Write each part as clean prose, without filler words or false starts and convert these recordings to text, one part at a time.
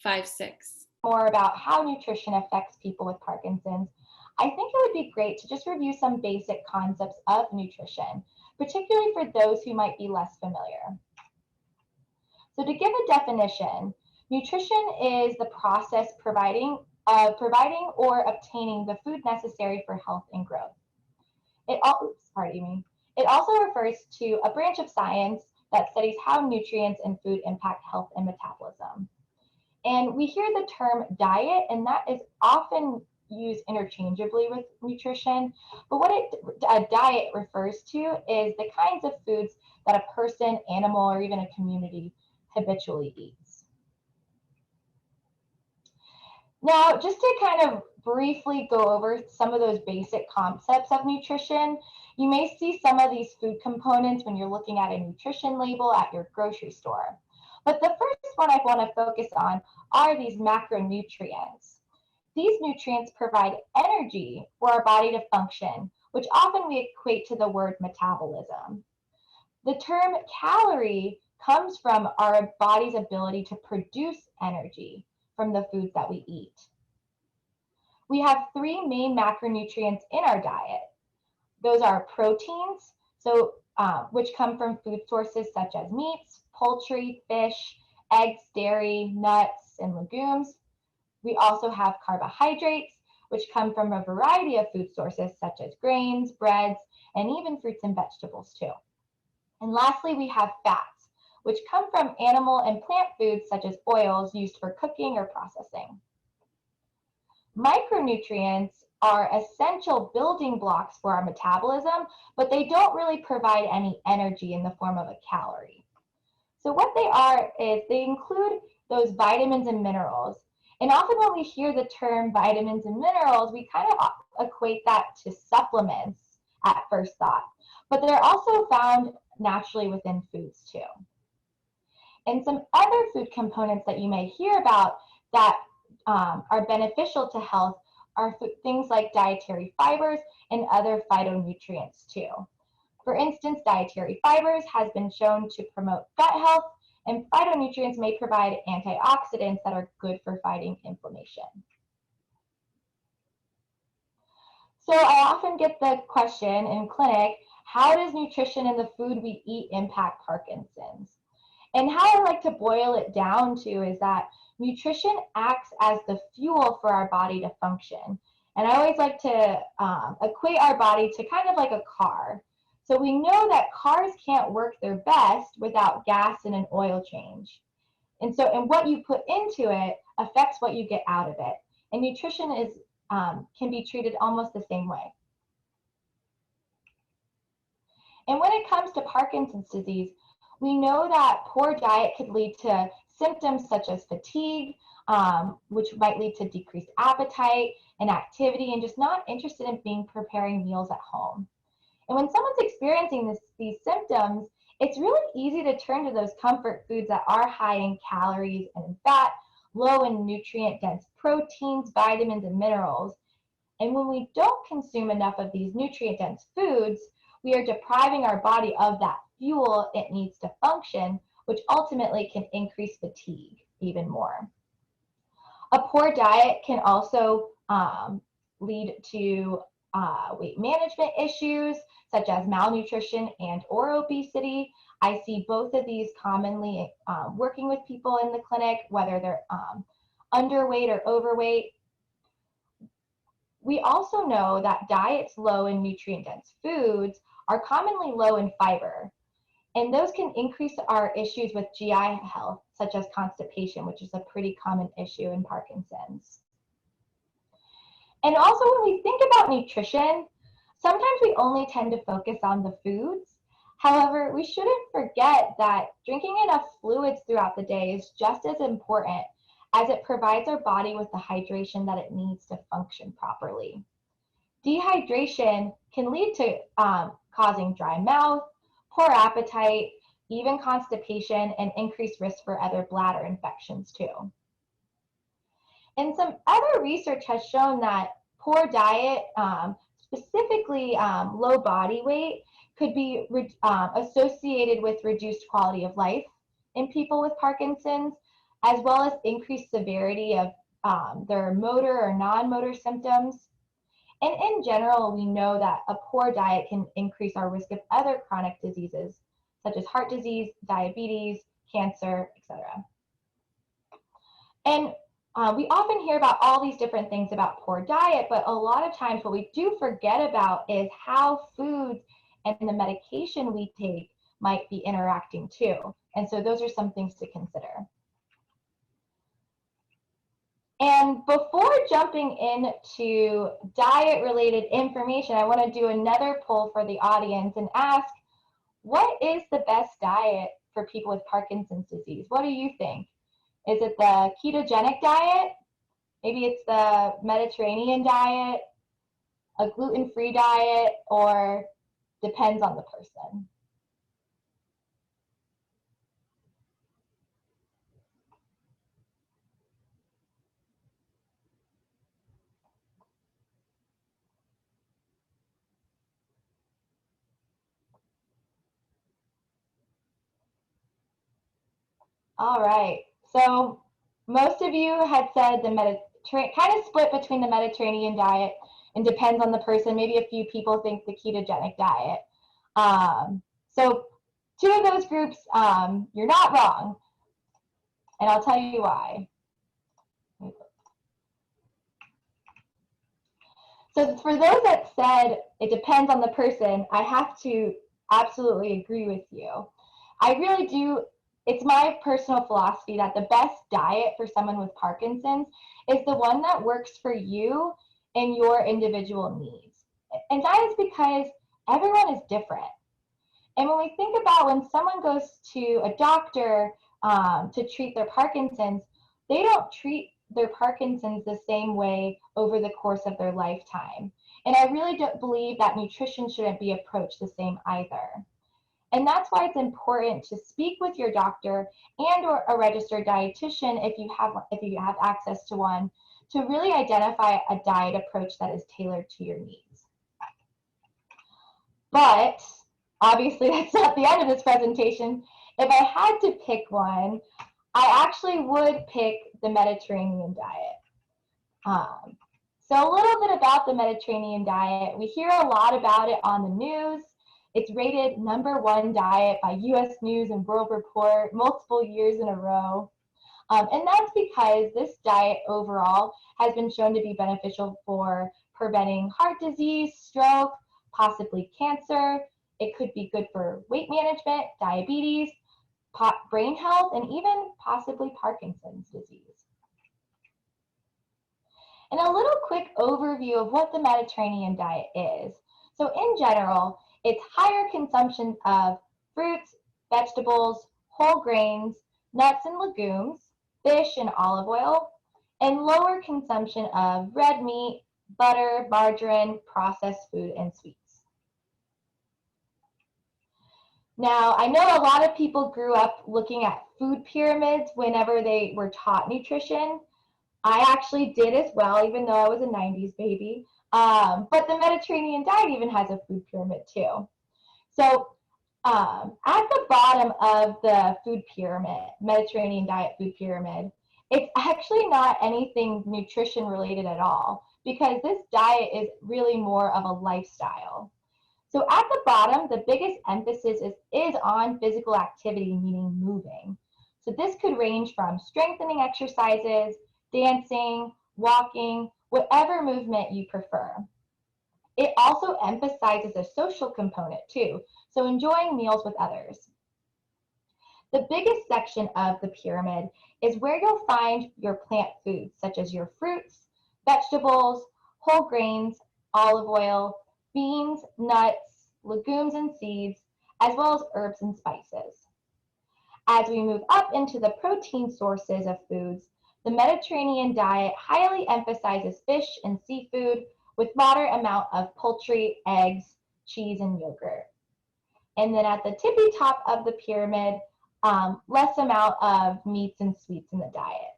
5, 6. More about how nutrition affects people with Parkinson's, I think it would be great to just review some basic concepts of nutrition, particularly for those who might be less familiar. So to give a definition, nutrition is the process providing or obtaining the food necessary for health and growth. It also refers to a branch of science that studies how nutrients and food impact health and metabolism. And we hear the term diet, and that is often used interchangeably with nutrition. But what a diet refers to is the kinds of foods that a person, animal, or even a community habitually eats. Now, just to kind of briefly go over some of those basic concepts of nutrition, you may see some of these food components when you're looking at a nutrition label at your grocery store. But the first one I want to focus on are these macronutrients. These nutrients provide energy for our body to function, which often we equate to the word metabolism. The term calorie comes from our body's ability to produce energy from the foods that we eat. We have three main macronutrients in our diet. Those are proteins, which come from food sources such as meats, poultry, fish, eggs, dairy, nuts, and legumes. We also have carbohydrates, which come from a variety of food sources such as grains, breads, and even fruits and vegetables too. And lastly, we have fats, which come from animal and plant foods such as oils used for cooking or processing. Micronutrients are essential building blocks for our metabolism, but they don't really provide any energy in the form of a calorie. So what they are is they include those vitamins and minerals. And often when we hear the term vitamins and minerals, we kind of equate that to supplements at first thought, but they're also found naturally within foods too. And some other food components that you may hear about that are beneficial to health are things like dietary fibers and other phytonutrients too. For instance, dietary fibers has been shown to promote gut health, and phytonutrients may provide antioxidants that are good for fighting inflammation. So I often get the question in clinic, how does nutrition and the food we eat impact Parkinson's? And how I like to boil it down to is that nutrition acts as the fuel for our body to function. And I always like to equate our body to kind of like a car. So we know that cars can't work their best without gas and an oil change. And what you put into it affects what you get out of it. And nutrition can be treated almost the same way. And when it comes to Parkinson's disease, we know that poor diet could lead to symptoms such as fatigue, which might lead to decreased appetite and activity, and just not interested in preparing meals at home. And when someone's experiencing these symptoms, it's really easy to turn to those comfort foods that are high in calories and in fat, low in nutrient-dense proteins, vitamins, and minerals. And when we don't consume enough of these nutrient-dense foods, we are depriving our body of that fuel it needs to function, which ultimately can increase fatigue even more. A poor diet can also lead to weight management issues such as malnutrition and or obesity. I see both of these commonly working with people in the clinic, whether they're underweight or overweight. We also know that diets low in nutrient-dense foods are commonly low in fiber, and those can increase our issues with GI health, such as constipation, which is a pretty common issue in Parkinson's. And also when we think about nutrition, sometimes we only tend to focus on the foods. However, we shouldn't forget that drinking enough fluids throughout the day is just as important, as it provides our body with the hydration that it needs to function properly. Dehydration can lead to causing dry mouth, poor appetite, even constipation, and increased risk for other bladder infections too. And some other research has shown that poor diet, specifically low body weight, could be associated with reduced quality of life in people with Parkinson's, as well as increased severity of their motor or non-motor symptoms. And in general, we know that a poor diet can increase our risk of other chronic diseases, such as heart disease, diabetes, cancer, etc. And we often hear about all these different things about poor diet, but a lot of times what we do forget about is how foods and the medication we take might be interacting too. And so those are some things to consider. And before jumping into diet-related information, I want to do another poll for the audience and ask, what is the best diet for people with Parkinson's disease? What do you think? Is it the ketogenic diet? Maybe it's the Mediterranean diet, a gluten-free diet, or depends on the person. All right, so most of you had said the kind of split between the Mediterranean diet and depends on the person. Maybe a few people think the ketogenic diet. So two of those groups, you're not wrong, and I'll tell you why. So for those that said it depends on the person, I have to absolutely agree with you. I really do. It's my personal philosophy that the best diet for someone with Parkinson's is the one that works for you and your individual needs. And that is because everyone is different. And when we think about when someone goes to a doctor to treat their Parkinson's, they don't treat their Parkinson's the same way over the course of their lifetime. And I really don't believe that nutrition shouldn't be approached the same either. And that's why it's important to speak with your doctor and or a registered dietitian if you have access to one, to really identify a diet approach that is tailored to your needs. But obviously that's not the end of this presentation. If I had to pick one, I actually would pick the Mediterranean diet. So a little bit about the Mediterranean diet. We hear a lot about it on the news. It's rated #1 diet by US News and World Report multiple years in a row. And that's because this diet overall has been shown to be beneficial for preventing heart disease, stroke, possibly cancer. It could be good for weight management, diabetes, brain health, and even possibly Parkinson's disease. And a little quick overview of what the Mediterranean diet is. So in general, it's higher consumption of fruits, vegetables, whole grains, nuts and legumes, fish and olive oil, and lower consumption of red meat, butter, margarine, processed food, and sweets. Now, I know a lot of people grew up looking at food pyramids whenever they were taught nutrition. I actually did as well, even though I was a 90s baby. But the Mediterranean diet even has a food pyramid too. So at the bottom of the food pyramid, Mediterranean diet food pyramid, it's actually not anything nutrition related at all, because this diet is really more of a lifestyle. So at the bottom, the biggest emphasis is on physical activity, meaning moving. So this could range from strengthening exercises, dancing, walking, whatever movement you prefer. It also emphasizes a social component too, so enjoying meals with others. The biggest section of the pyramid is where you'll find your plant foods, such as your fruits, vegetables, whole grains, olive oil, beans, nuts, legumes and seeds, as well as herbs and spices. As we move up into the protein sources of foods, the Mediterranean diet highly emphasizes fish and seafood with moderate amount of poultry, eggs, cheese, and yogurt. And then at the tippy top of the pyramid, less amount of meats and sweets in the diet.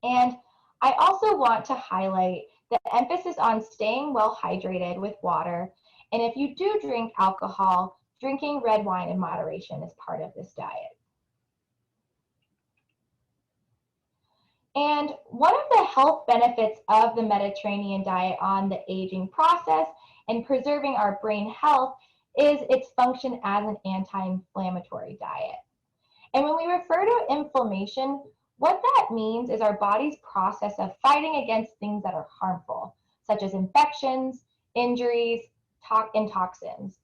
And I also want to highlight the emphasis on staying well hydrated with water. And if you do drink alcohol, drinking red wine in moderation is part of this diet. And one of the health benefits of the Mediterranean diet on the aging process and preserving our brain health is its function as an anti-inflammatory diet. And when we refer to inflammation, what that means is our body's process of fighting against things that are harmful, such as infections, injuries, and toxins.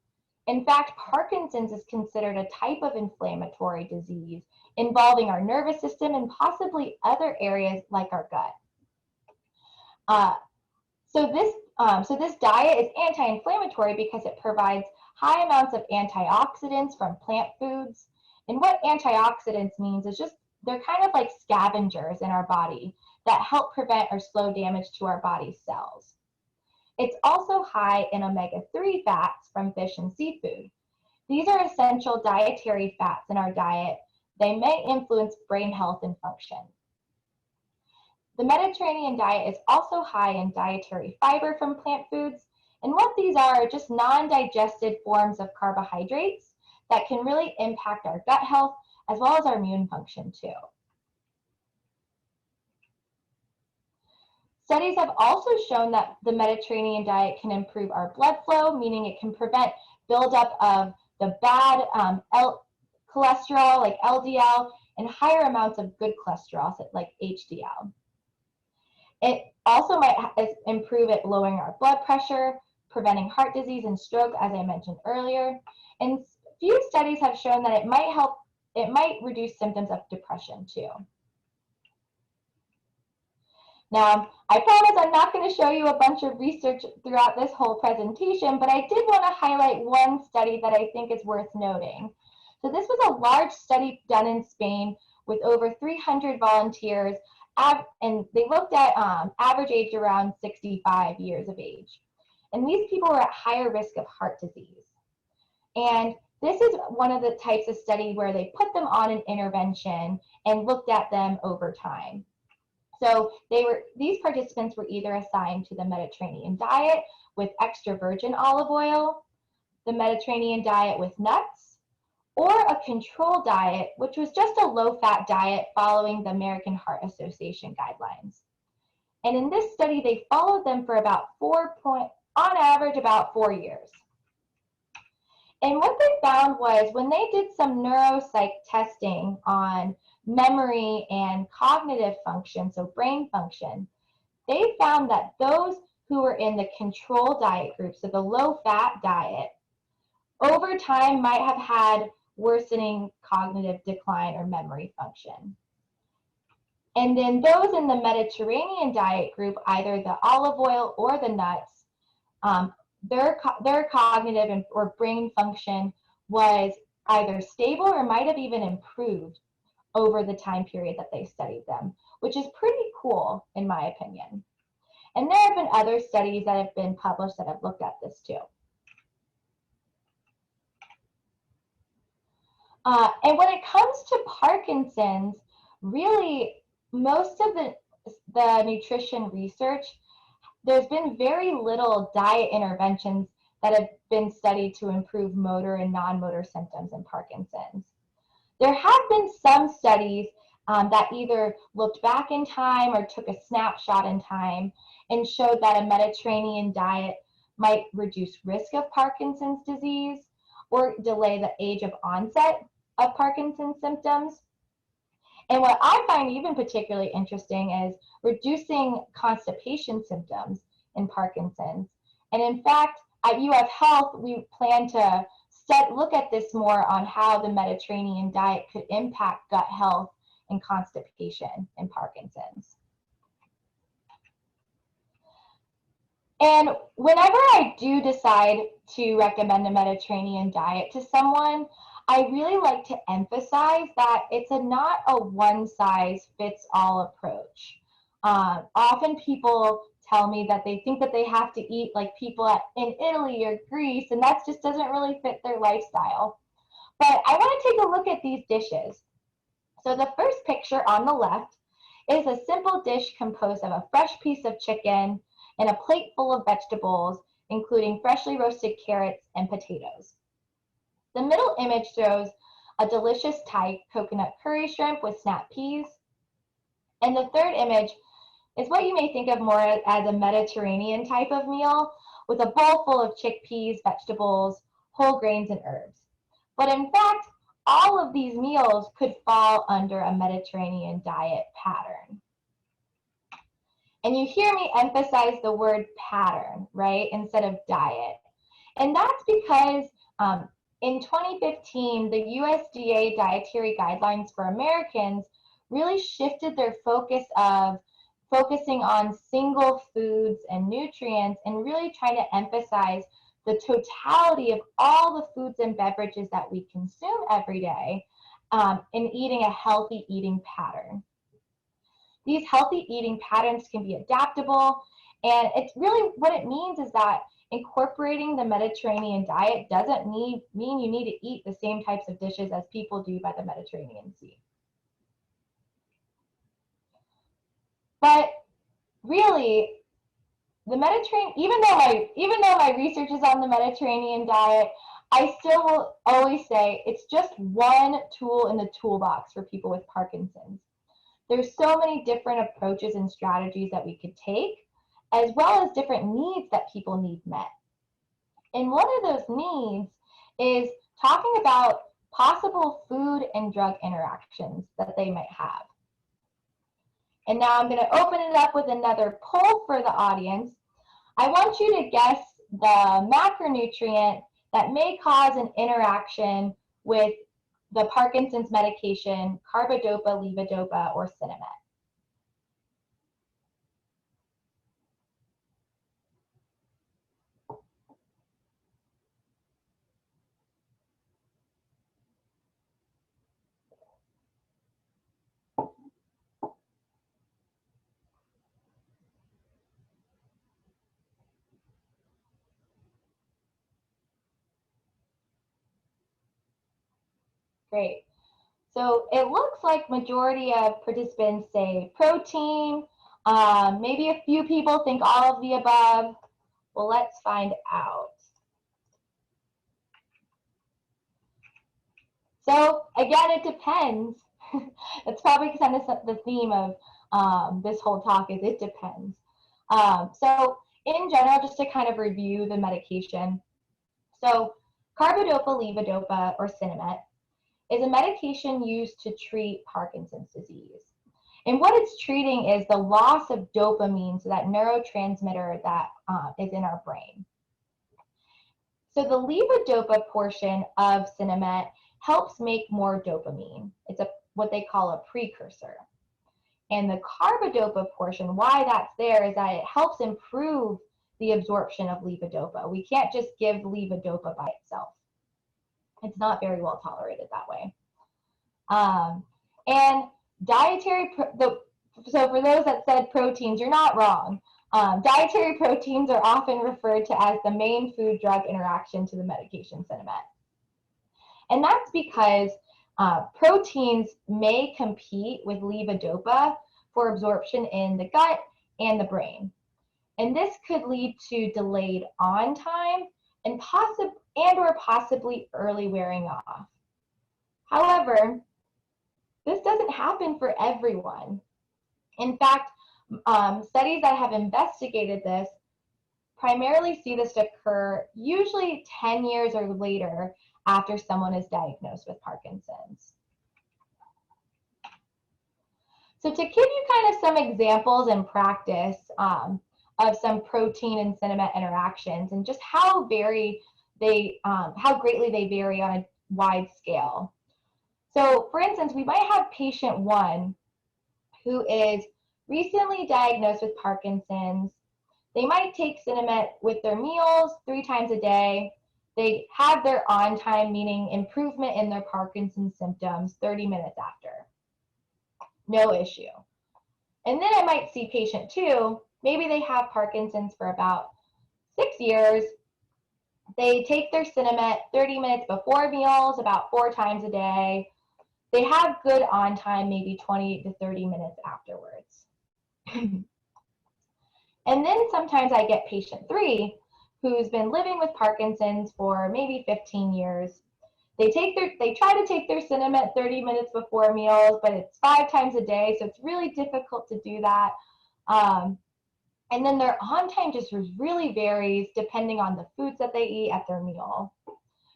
In fact, Parkinson's is considered a type of inflammatory disease involving our nervous system and possibly other areas like our gut. So this diet is anti-inflammatory because it provides high amounts of antioxidants from plant foods. And what antioxidants means is just they're kind of like scavengers in our body that help prevent or slow damage to our body's cells. It's also high in omega-3 fats from fish and seafood. These are essential dietary fats in our diet. They may influence brain health and function. The Mediterranean diet is also high in dietary fiber from plant foods, and what these are just non-digested forms of carbohydrates that can really impact our gut health as well as our immune function too. Studies have also shown that the Mediterranean diet can improve our blood flow, meaning it can prevent buildup of the bad cholesterol like LDL and higher amounts of good cholesterol like HDL. It also might improve at lowering our blood pressure, preventing heart disease and stroke, as I mentioned earlier. And few studies have shown that it might reduce symptoms of depression too. Now, I promise I'm not going to show you a bunch of research throughout this whole presentation, but I did want to highlight one study that I think is worth noting. So this was a large study done in Spain with over 300 volunteers, and they looked at average age around 65 years of age. And these people were at higher risk of heart disease. And this is one of the types of study where they put them on an intervention and looked at them over time. So these participants were either assigned to the Mediterranean diet with extra virgin olive oil, the Mediterranean diet with nuts, or a control diet, which was just a low-fat diet following the American Heart Association guidelines. And in this study, they followed them for about on average, about 4 years. And what they found was when they did some neuropsych testing on memory and cognitive function, so brain function, they found that those who were in the control diet group, so the low-fat diet, over time might have had worsening cognitive decline or memory function. And then those in the Mediterranean diet group, either the olive oil or the nuts, their cognitive or brain function was either stable or might have even improved over the time period that they studied them, which is pretty cool in my opinion. And there have been other studies that have been published that have looked at this too. And when it comes to Parkinson's, really most of the nutrition research, there's been very little diet interventions that have been studied to improve motor and non-motor symptoms in Parkinson's. There have been some studies that either looked back in time or took a snapshot in time and showed that a Mediterranean diet might reduce risk of Parkinson's disease or delay the age of onset of Parkinson's symptoms. And what I find even particularly interesting is reducing constipation symptoms in Parkinson's. And in fact, at UF Health, we plan to look at this more on how the Mediterranean diet could impact gut health and constipation in Parkinson's. And whenever I do decide to recommend a Mediterranean diet to someone, I really like to emphasize that it's not a one-size-fits-all approach. Often people tell me that they think that they have to eat like people in Italy or Greece, and that just doesn't really fit their lifestyle. But I want to take a look at these dishes. So the first picture on the left is a simple dish composed of a fresh piece of chicken and a plate full of vegetables, including freshly roasted carrots and potatoes. The middle image shows a delicious Thai coconut curry shrimp with snap peas. And the third image is what you may think of more as a Mediterranean type of meal with a bowl full of chickpeas, vegetables, whole grains, and herbs. But in fact, all of these meals could fall under a Mediterranean diet pattern. And you hear me emphasize the word pattern, right, instead of diet. And that's because in 2015, the USDA dietary guidelines for Americans really shifted their focus of focusing on single foods and nutrients and really trying to emphasize the totality of all the foods and beverages that we consume every day in eating a healthy eating pattern. These healthy eating patterns can be adaptable, and it's really what it means is that incorporating the Mediterranean diet doesn't mean you need to eat the same types of dishes as people do by the Mediterranean Sea. But really, the Mediterranean, even though my research is on the Mediterranean diet, I still will always say it's just one tool in the toolbox for people with Parkinson's. There's so many different approaches and strategies that we could take, as well as different needs that people need met. And one of those needs is talking about possible food and drug interactions that they might have. And now I'm going to open it up with another poll for the audience. I want you to guess the macronutrient that may cause an interaction with the Parkinson's medication, carbidopa, levodopa, or Sinemet. Great. So it looks like majority of participants say protein. Maybe a few people think all of the above. Well, let's find out. So again, it depends. That's probably kind of the theme of this whole talk is it depends. So in general, just to kind of review the medication. So carbidopa, levodopa, or Sinemet is a medication used to treat Parkinson's disease. And what it's treating is the loss of dopamine, so that neurotransmitter that is in our brain. So the levodopa portion of Sinemet helps make more dopamine. It's what they call a precursor. And the carbidopa portion, why that's there is that it helps improve the absorption of levodopa. We can't just give levodopa by itself. It's not very well tolerated that way. And dietary, so for those that said proteins, you're not wrong. Dietary proteins are often referred to as the main food-drug interaction to the medication Sinemet. And that's because proteins may compete with levodopa for absorption in the gut and the brain. And this could lead to delayed on time and or possibly early wearing off. However, this doesn't happen for everyone. In fact, studies that have investigated this primarily see this occur usually 10 years or later after someone is diagnosed with Parkinson's. So to give you kind of some examples in practice of some protein and Sinemet interactions and just how greatly they vary on a wide scale. So for instance, we might have patient 1 who is recently diagnosed with Parkinson's. They might take Sinemet with their meals 3 times a day. They have their on time, meaning improvement in their Parkinson's symptoms 30 minutes after. No issue. And then I might see patient 2, maybe they have Parkinson's for about 6 years. They take their Sinemet 30 minutes before meals, about 4 times a day. They have good on time, maybe 20 to 30 minutes afterwards. And then sometimes I get patient 3 who's been living with Parkinson's for maybe 15 years. They try to take their Cinemet 30 minutes before meals, but it's 5 times a day, so it's really difficult to do that. And then their on time just really varies depending on the foods that they eat at their meal.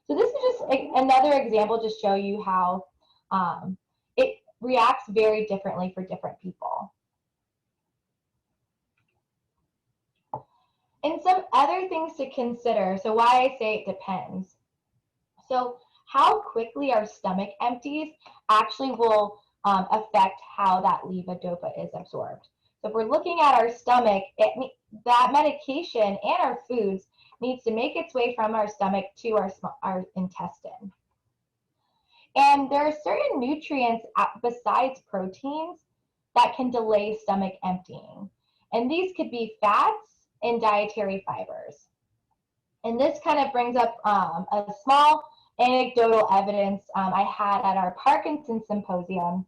So this is just another example to show you how it reacts very differently for different people. And some other things to consider, so why I say it depends. So how quickly our stomach empties actually will affect how that levodopa is absorbed. So if we're looking at our stomach, that medication and our foods needs to make its way from our stomach to our intestine. And there are certain nutrients besides proteins that can delay stomach emptying. And these could be fats and dietary fibers. And this kind of brings up a small anecdotal evidence I had at our Parkinson symposium.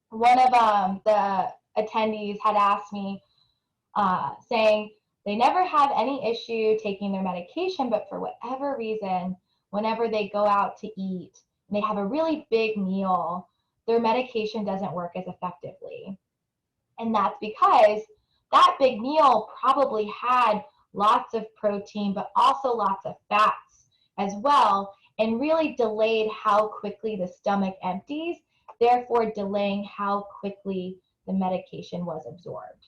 One of the attendees had asked me, saying they never have any issue taking their medication, but for whatever reason, whenever they go out to eat and they have a really big meal, their medication doesn't work as effectively. And that's because that big meal probably had lots of protein, but also lots of fats as well, and really delayed how quickly the stomach empties, therefore delaying how quickly the medication was absorbed.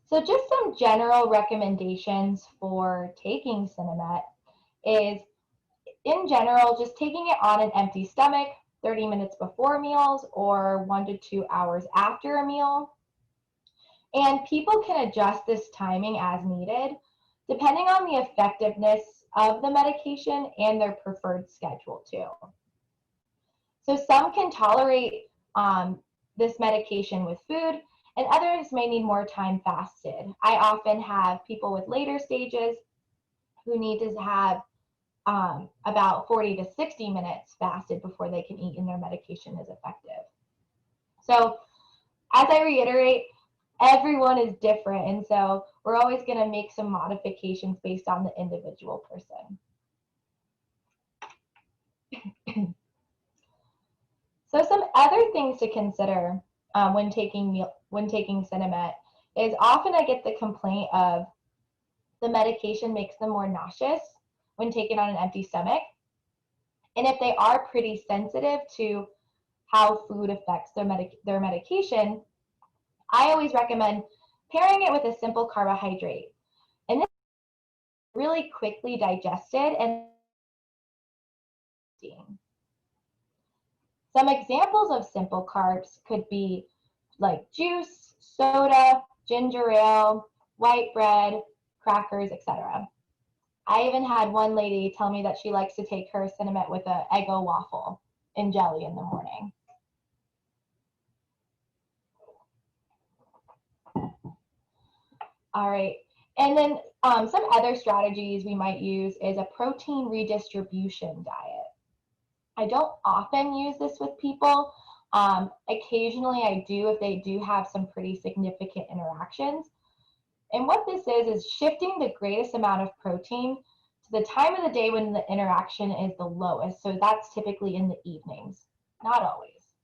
So just some general recommendations for taking Cinemet is, in general, just taking it on an empty stomach 30 minutes before meals or 1 to 2 hours after a meal. And people can adjust this timing as needed, depending on the effectiveness of the medication and their preferred schedule too. So some can tolerate this medication with food, and others may need more time fasted. I often have people with later stages who need to have about 40 to 60 minutes fasted before they can eat and their medication is effective. So as I reiterate, everyone is different, and so we're always going to make some modifications based on the individual person. So some other things to consider when taking Cinemet is often I get the complaint of the medication makes them more nauseous when taken on an empty stomach. And if they are pretty sensitive to how food affects their medication, I always recommend pairing it with a simple carbohydrate. And this is really quickly digested and some examples of simple carbs could be like juice, soda, ginger ale, white bread, crackers, etc. I even had one lady tell me that she likes to take her Cinemet with an Eggo waffle and jelly in the morning. All right, and then some other strategies we might use is a protein redistribution diet. I don't often use this with people. Occasionally I do if they do have some pretty significant interactions. And what this is shifting the greatest amount of protein to the time of the day when the interaction is the lowest. So that's typically in the evenings, not always.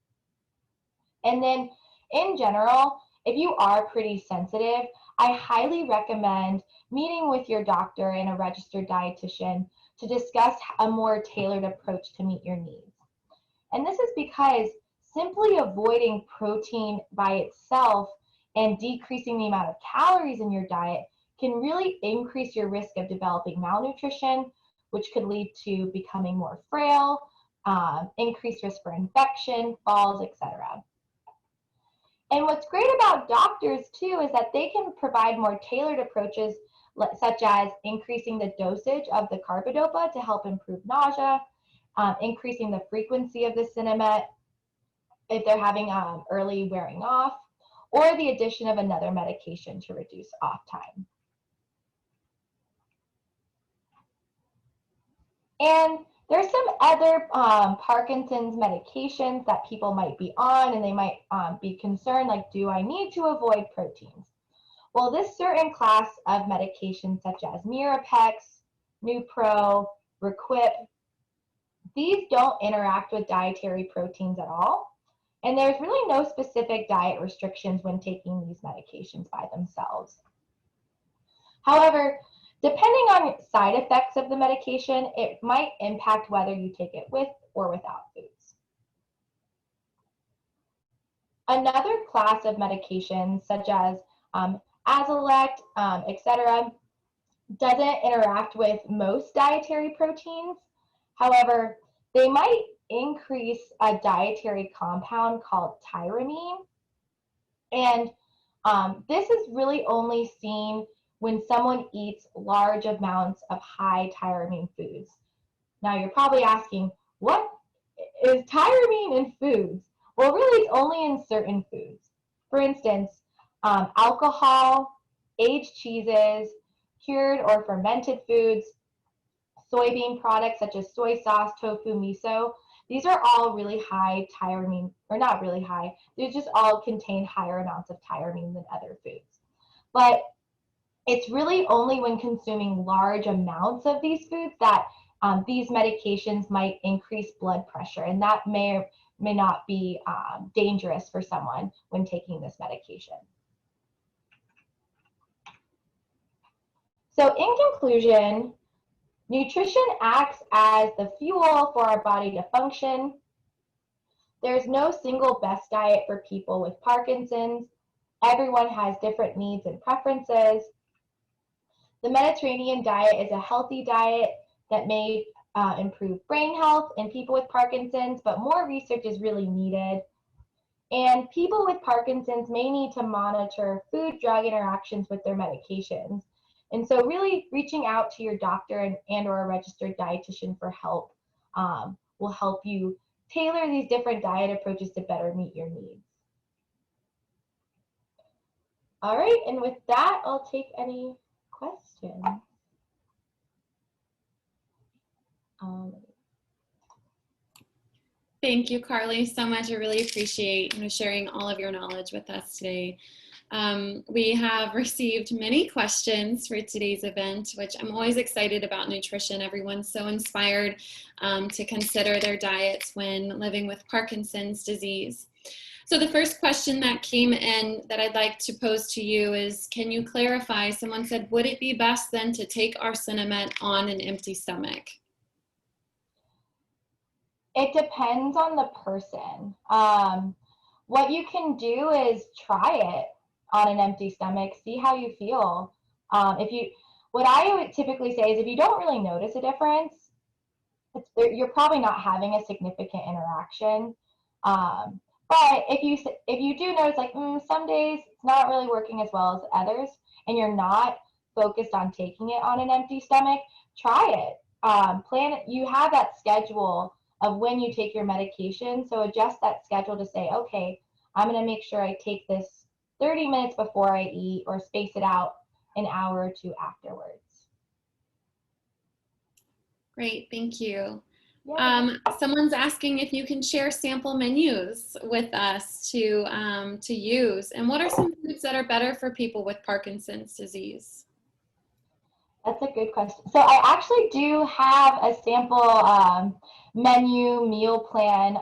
And then in general, if you are pretty sensitive, I highly recommend meeting with your doctor and a registered dietitian to discuss a more tailored approach to meet your needs. And this is because simply avoiding protein by itself and decreasing the amount of calories in your diet can really increase your risk of developing malnutrition, which could lead to becoming more frail, increased risk for infection, falls, etc. And what's great about doctors too is that they can provide more tailored approaches, such as increasing the dosage of the carbidopa to help improve nausea, increasing the frequency of the Cinemet if they're having early wearing off, or the addition of another medication to reduce off time. And there's some other Parkinson's medications that people might be on, and they might be concerned, like, do I need to avoid proteins? Well, this certain class of medications such as Mirapex, Nupro, Requip, these don't interact with dietary proteins at all. And there's really no specific diet restrictions when taking these medications by themselves. However, depending on side effects of the medication, it might impact whether you take it with or without foods. Another class of medications, such as Azilect, etc., doesn't interact with most dietary proteins. However, they might increase a dietary compound called tyramine. And this is really only seen when someone eats large amounts of high tyramine foods. Now you're probably asking, what is tyramine in foods? Well, really, it's only in certain foods. For instance, alcohol, aged cheeses, cured or fermented foods, soybean products such as soy sauce, tofu, miso. These are all really high tyramine, or not really high, they just all contain higher amounts of tyramine than other foods. But it's really only when consuming large amounts of these foods that these medications might increase blood pressure, and that may or may not be dangerous for someone when taking this medication. So in conclusion, nutrition acts as the fuel for our body to function. There's no single best diet for people with Parkinson's. Everyone has different needs and preferences. The Mediterranean diet is a healthy diet that may improve brain health in people with Parkinson's, but more research is really needed. And people with Parkinson's may need to monitor food-drug interactions with their medications. And so really reaching out to your doctor and or a registered dietitian for help will help you tailor these different diet approaches to better meet your needs. All right, and with that, I'll take any questions. Thank you, Carly, so much. I really appreciate sharing all of your knowledge with us today. We have received many questions for today's event, which I'm always excited about nutrition. Everyone's so inspired to consider their diets when living with Parkinson's disease. So the first question that came in that I'd like to pose to you is, can you clarify? Someone said, would it be best then to take arsenamide on an empty stomach? It depends on the person. What you can do is try it on an empty stomach, see how you feel. What I would typically say is if you don't really notice a difference, you're probably not having a significant interaction. But if you do notice, like some days it's not really working as well as others, and you're not focused on taking it on an empty stomach, try it. Plan it. You have that schedule of when you take your medication, so adjust that schedule to say, okay, I'm going to make sure I take this 30 minutes before I eat, or space it out an hour or two afterwards. Great, thank you. Yeah. Someone's asking if you can share sample menus with us to use, and what are some foods that are better for people with Parkinson's disease? That's a good question. So I actually do have a sample menu meal plan.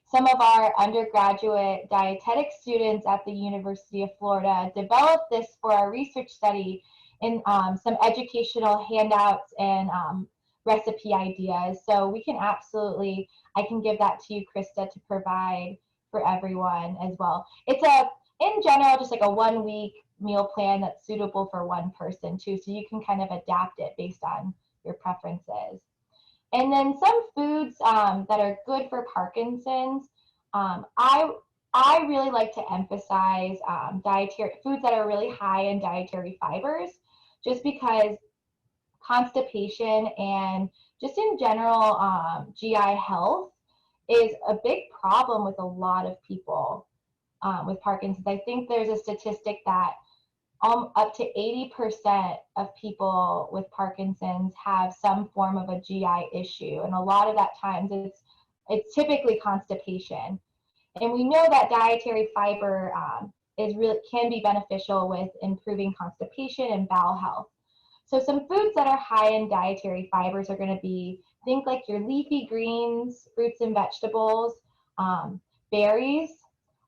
Some of our undergraduate dietetic students at the University of Florida developed this for our research study in some educational handouts and recipe ideas. So we can absolutely, I can give that to you, Krista, to provide for everyone as well. It's in general, just like a 1 week meal plan that's suitable for one person too, so you can kind of adapt it based on your preferences. And then some foods that are good for Parkinson's, I really like to emphasize dietary foods that are really high in dietary fibers, just because constipation and just in general GI health is a big problem with a lot of people with Parkinson's. I think there's a statistic that up to 80% of people with Parkinson's have some form of a GI issue, and a lot of that times it's typically constipation. And we know that dietary fiber can be beneficial with improving constipation and bowel health. So some foods that are high in dietary fibers are going to be, think like your leafy greens, fruits and vegetables. Berries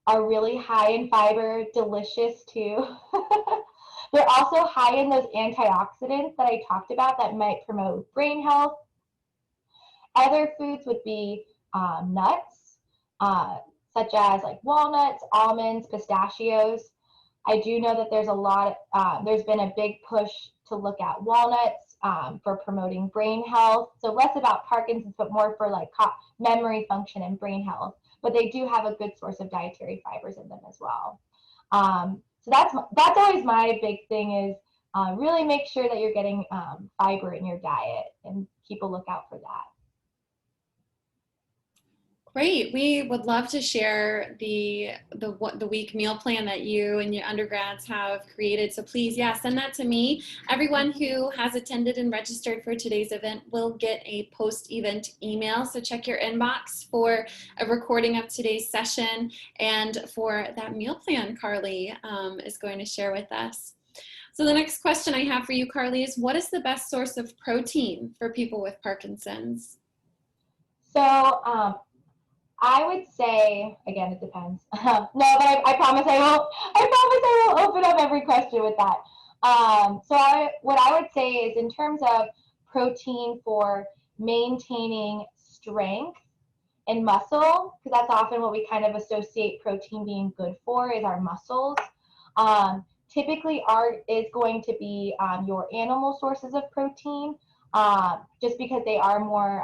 are really high in fiber, delicious too. They're also high in those antioxidants that I talked about that might promote brain health. Other foods would be nuts, such as like walnuts, almonds, pistachios. I do know that there's been a big push to look at walnuts for promoting brain health. So less about Parkinson's, but more for like memory function and brain health. But they do have a good source of dietary fibers in them as well. So that's always my big thing is really make sure that you're getting fiber in your diet and keep a lookout for that. Great. We would love to share the week meal plan that you and your undergrads have created. So please, yeah, send that to me. Everyone who has attended and registered for today's event will get a post-event email. So check your inbox for a recording of today's session and for that meal plan Carley is going to share with us. So the next question I have for you, Carley, is what is the best source of protein for people with Parkinson's? So I would say, again, it depends. No, but I promise I won't. I promise I won't open up every question with that. What I would say is in terms of protein for maintaining strength and muscle, because that's often what we kind of associate protein being good for is our muscles. Typically, is going to be your animal sources of protein, just because they are more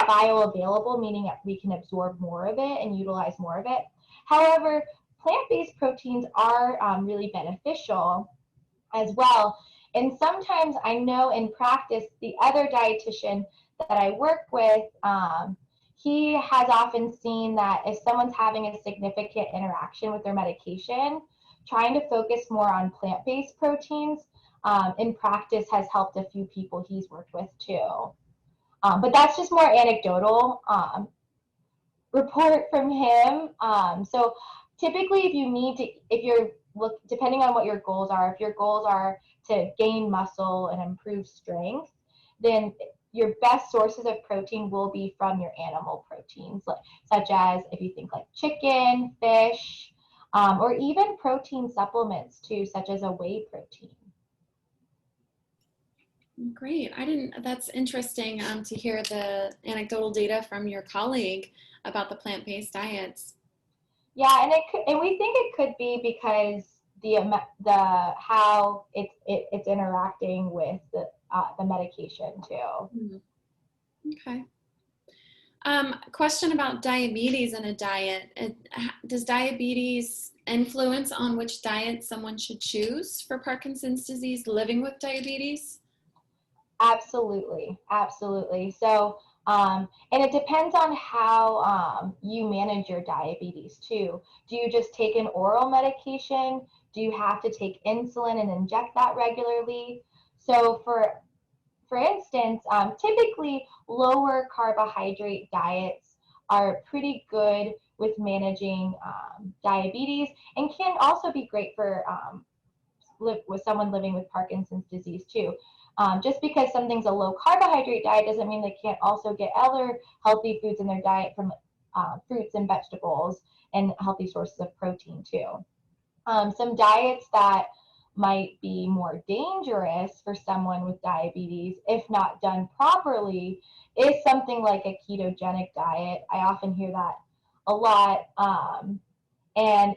bioavailable, meaning that we can absorb more of it and utilize more of it. However, plant-based proteins are really beneficial as well. And sometimes I know in practice, the other dietitian that I work with, he has often seen that if someone's having a significant interaction with their medication, trying to focus more on plant-based proteins in practice has helped a few people he's worked with too. But that's just more anecdotal report from him. So typically depending on what your goals are, if your goals are to gain muscle and improve strength, then your best sources of protein will be from your animal proteins, such as if you think like chicken, fish, or even protein supplements too, such as a whey protein. Great. That's interesting to hear the anecdotal data from your colleague about the plant-based diets. Yeah, and we think it could be because how it's interacting with the medication too. Okay. Question about diabetes in a diet. Does diabetes influence on which diet someone should choose for Parkinson's disease living with diabetes? Absolutely. So, and it depends on how you manage your diabetes too. Do you just take an oral medication? Do you have to take insulin and inject that regularly? So for instance, typically lower carbohydrate diets are pretty good with managing diabetes and can also be great for with someone living with Parkinson's disease too. Just because something's a low carbohydrate diet doesn't mean they can't also get other healthy foods in their diet from fruits and vegetables and healthy sources of protein too. Some diets that might be more dangerous for someone with diabetes, if not done properly, is something like a ketogenic diet. I often hear that a lot. And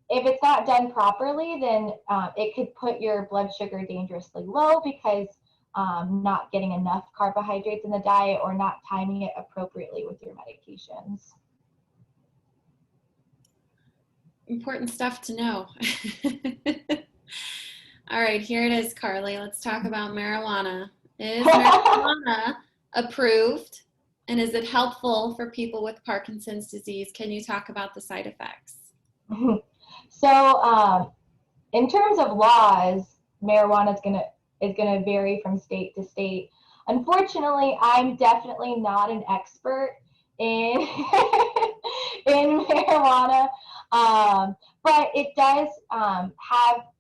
if it's not done properly, then it could put your blood sugar dangerously low because not getting enough carbohydrates in the diet or not timing it appropriately with your medications. Important stuff to know. All right, here it is, Carley. Let's talk about marijuana. Is marijuana approved, and is it helpful for people with Parkinson's disease? Can you talk about the side effects? So, in terms of laws, marijuana is gonna vary from state to state. Unfortunately, I'm definitely not an expert in in marijuana, but it does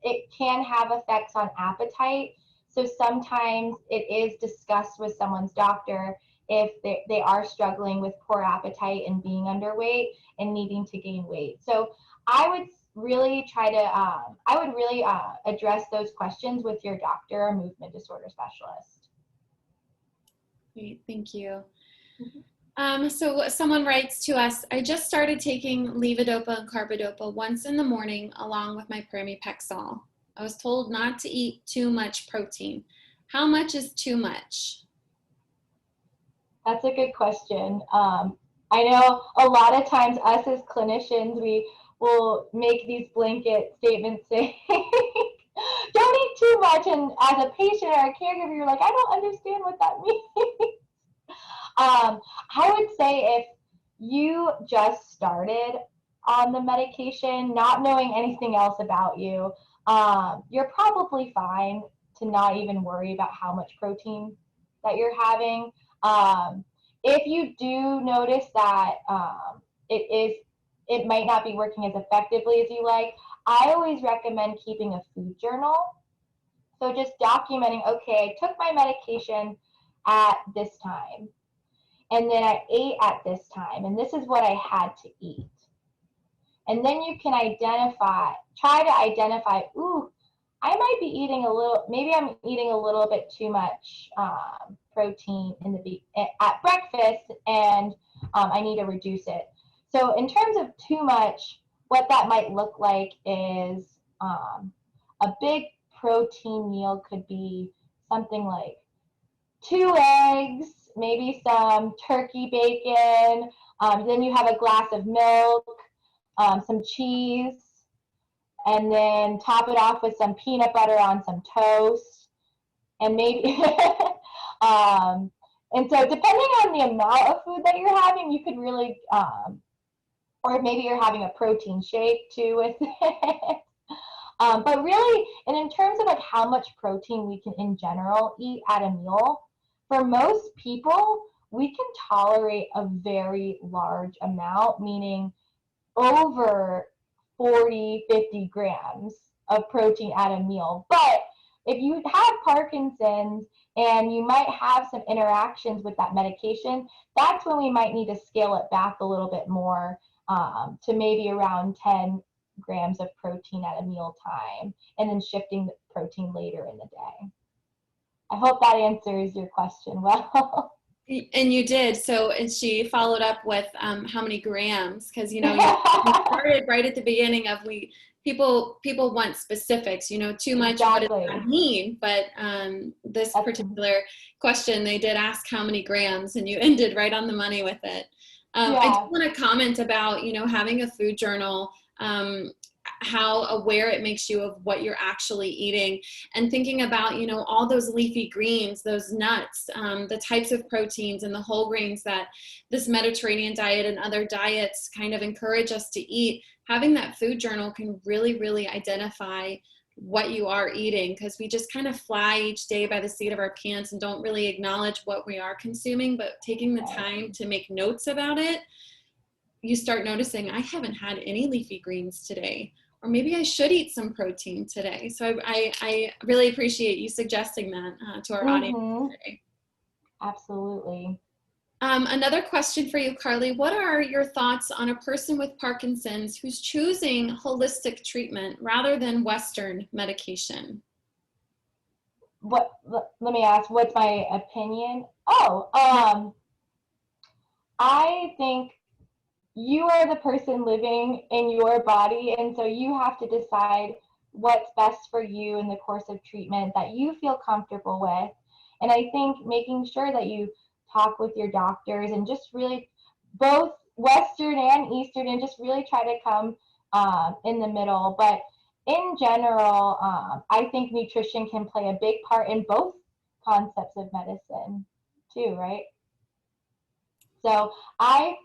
it can have effects on appetite. So sometimes it is discussed with someone's doctor if they are struggling with poor appetite and being underweight and needing to gain weight. So I would really try to, address those questions with your doctor or movement disorder specialist. Great, thank you. So someone writes to us, I just started taking levodopa and carbidopa once in the morning along with my pramipexole. I was told not to eat too much protein. How much is too much? That's a good question. I know a lot of times us as clinicians, we will make these blanket statements saying, don't eat too much. And as a patient or a caregiver, you're like, I don't understand what that means. I would say if you just started on the medication, not knowing anything else about you, you're probably fine to not even worry about how much protein that you're having. If you do notice that it might not be working as effectively as you like, I always recommend keeping a food journal. So just documenting, okay, I took my medication at this time, and then I ate at this time, and this is what I had to eat. And then you can try to identify, ooh, I might be eating maybe I'm eating a little bit too much protein at breakfast, and I need to reduce it. So in terms of too much, what that might look like is a big protein meal could be something like 2 eggs, maybe some turkey bacon, then you have a glass of milk, some cheese, and then top it off with some peanut butter on some toast, and maybe, and so depending on the amount of food that you're having, you could really, or maybe you're having a protein shake too with it. But really, and in terms of like how much protein we can in general eat at a meal, for most people, we can tolerate a very large amount, meaning over 40, 50 grams of protein at a meal. But if you have Parkinson's and you might have some interactions with that medication, that's when we might need to scale it back a little bit more to maybe around 10 grams of protein at a meal time, and then shifting the protein later in the day. I hope that answers your question well. And you did. So, and she followed up with how many grams, because you started right at the beginning of people want specifics. Too much. Exactly. What does that mean? But this particular question, they did ask how many grams, and you ended right on the money with it. Yeah. I just want to comment about having a food journal. How aware it makes you of what you're actually eating, and thinking about, all those leafy greens, those nuts, the types of proteins and the whole grains that this Mediterranean diet and other diets kind of encourage us to eat. Having that food journal can really, really identify what you are eating, because we just kind of fly each day by the seat of our pants and don't really acknowledge what we are consuming. But taking the time to make notes about it, you start noticing, I haven't had any leafy greens today, or maybe I should eat some protein today. So I really appreciate you suggesting that to our audience today. Absolutely. Another question for you, Carley. What are your thoughts on a person with Parkinson's who's choosing holistic treatment rather than Western medication? Let me ask, what's my opinion? I think you are the person living in your body, and so you have to decide what's best for you in the course of treatment that you feel comfortable with. And I think making sure that you talk with your doctors, and just really both Western and Eastern, and just really try to come in the middle. But in general, I think nutrition can play a big part in both concepts of medicine too, right? So I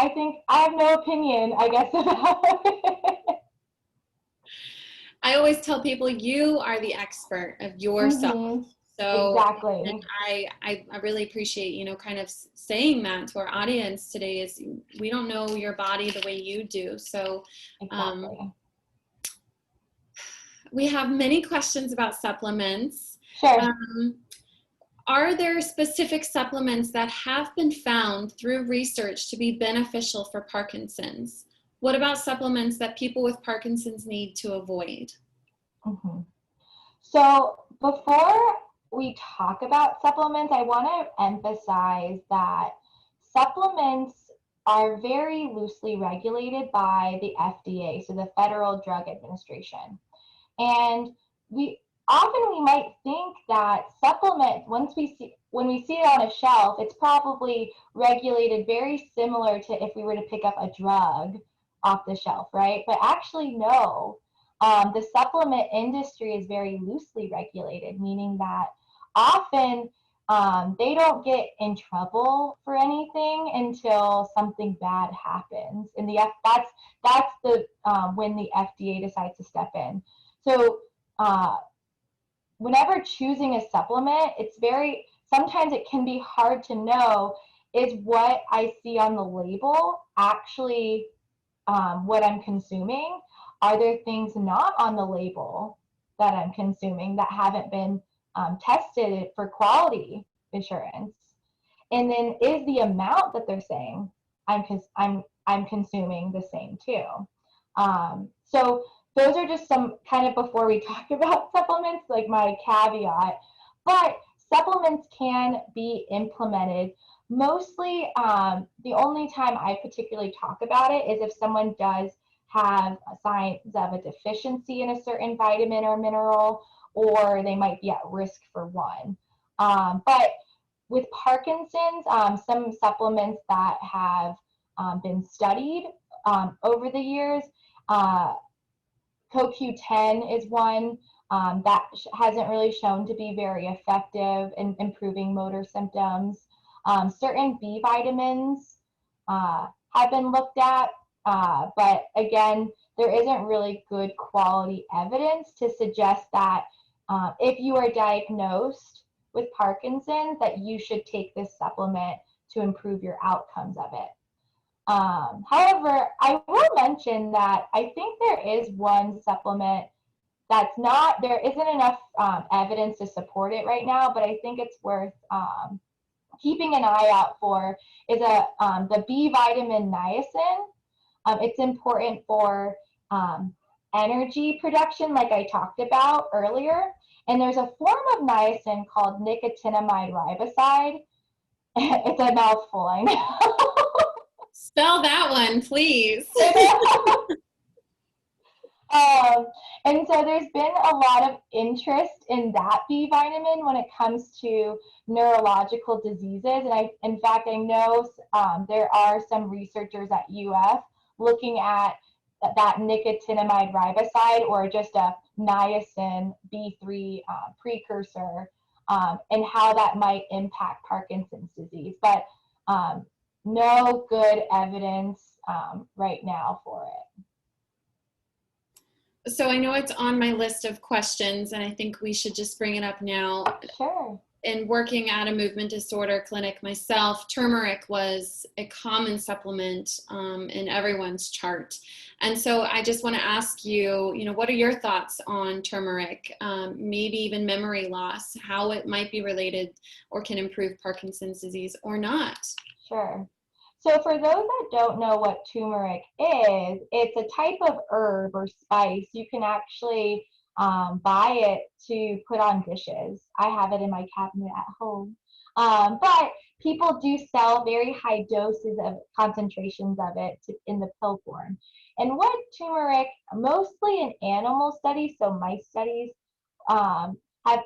think I have no opinion, I guess, about it. I always tell people, you are the expert of yourself. So, and Exactly. I really appreciate, kind of saying that to our audience today is we don't know your body the way you do. So, Exactly. we have many questions about supplements. Sure. Um, are there specific supplements that have been found through research to be beneficial for Parkinson's? What about supplements that people with Parkinson's need to avoid? hmm So before we talk about supplements, I want to emphasize that supplements are very loosely regulated by the FDA, so the Federal Drug Administration. And we might think that supplement, once we see when we see it on a shelf, it's probably regulated very similar to if we were to pick up a drug off the shelf, right? But actually, no. The supplement industry is very loosely regulated, meaning that often they don't get in trouble for anything until something bad happens, and that's the when the FDA decides to step in. So uh, whenever choosing a supplement, sometimes it can be hard to know, is what I see on the label actually what I'm consuming? Are there things not on the label that I'm consuming that haven't been tested for quality assurance? And then is the amount that they're saying I'm consuming the same too? So those are just some kind of, before we talk about supplements, like my caveat. But supplements can be implemented. Mostly, the only time I particularly talk about it is if someone does have signs of a deficiency in a certain vitamin or mineral, or they might be at risk for one. But with Parkinson's, some supplements that have been studied over the years, uh, CoQ10 is one that hasn't really shown to be very effective in improving motor symptoms. Certain B vitamins have been looked at, but again, there isn't really good quality evidence to suggest that if you are diagnosed with Parkinson's, that you should take this supplement to improve your outcomes of it. However, I will mention that I think there is one supplement there isn't enough evidence to support it right now, but I think it's worth keeping an eye out for, is the B vitamin niacin. It's important for energy production, like I talked about earlier. And there's a form of niacin called nicotinamide riboside. It's a mouthful, I know. Spell that one, please. And so there's been a lot of interest in that B vitamin when it comes to neurological diseases. And in fact, I know there are some researchers at UF looking at that nicotinamide riboside, or just a niacin B3 precursor, and how that might impact Parkinson's disease. But no good evidence right now for it. So I know it's on my list of questions, and I think we should just bring it up now. Sure. In working at a movement disorder clinic myself, turmeric was a common supplement in everyone's chart. And so I just want to ask you, what are your thoughts on turmeric, maybe even memory loss, how it might be related or can improve Parkinson's disease or not? Sure. So for those that don't know what turmeric is, it's a type of herb or spice. You can actually buy it to put on dishes. I have it in my cabinet at home. But people do sell very high doses of concentrations of it in the pill form. And what turmeric, mostly in animal studies, so mice studies, have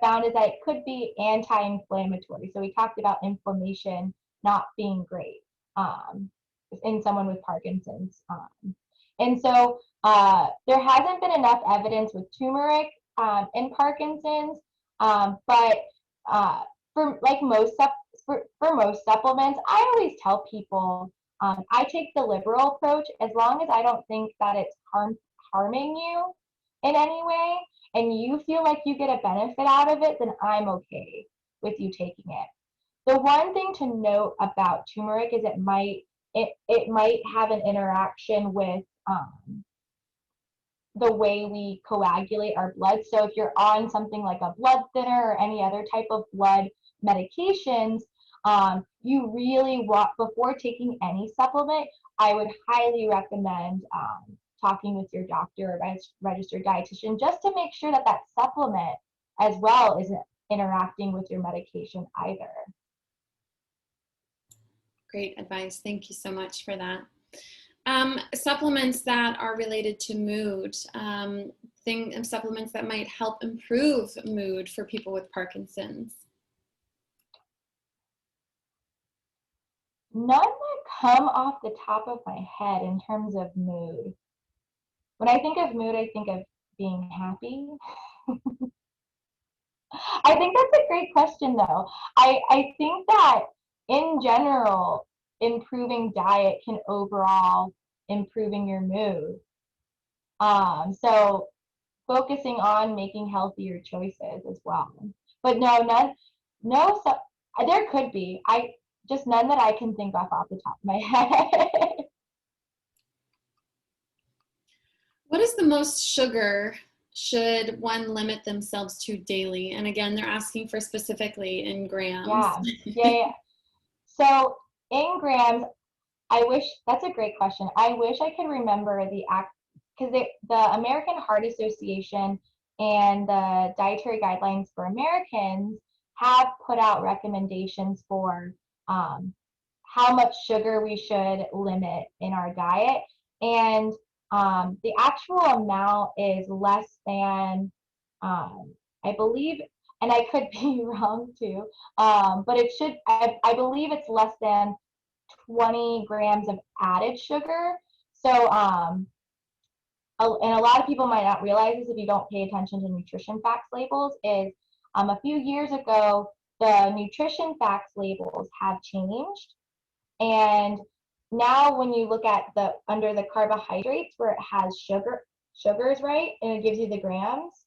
found is that it could be anti-inflammatory. So we talked about inflammation not being great in someone with Parkinson's. And so there hasn't been enough evidence with turmeric in Parkinson's, but for most supplements, I always tell people I take the liberal approach as long as I don't think that it's harming you in any way. and you feel like you get a benefit out of it, then I'm okay with you taking it. The one thing to note about turmeric is it might have an interaction with the way we coagulate our blood. So if you're on something like a blood thinner or any other type of blood medications, you really want, before taking any supplement, I would highly recommend talking with your doctor or registered dietitian just to make sure that that supplement as well isn't interacting with your medication either. Great advice. Thank you so much for that. Supplements that are related to mood, supplements that might help improve mood for people with Parkinson's. None that come off the top of my head in terms of mood. When I think of mood, I think of being happy. I think that's a great question, though. I think that in general, improving diet can overall improving your mood. So focusing on making healthier choices as well. But no, so, there could be. Just none that I can think of off the top of my head. What is the most sugar should one limit themselves to daily? And again, they're asking for specifically in grams. Yeah. So in grams, that's a great question. I wish I could remember because the American Heart Association and the Dietary Guidelines for Americans have put out recommendations for how much sugar we should limit in our diet. And the actual amount is less than, I believe, and I could be wrong too, but I believe it's less than 20 grams of added sugar. So, and a lot of people might not realize this if you don't pay attention to nutrition facts labels, is a few years ago, the nutrition facts labels have changed. And now when you look at under the carbohydrates where it has sugars, right, and it gives you the grams,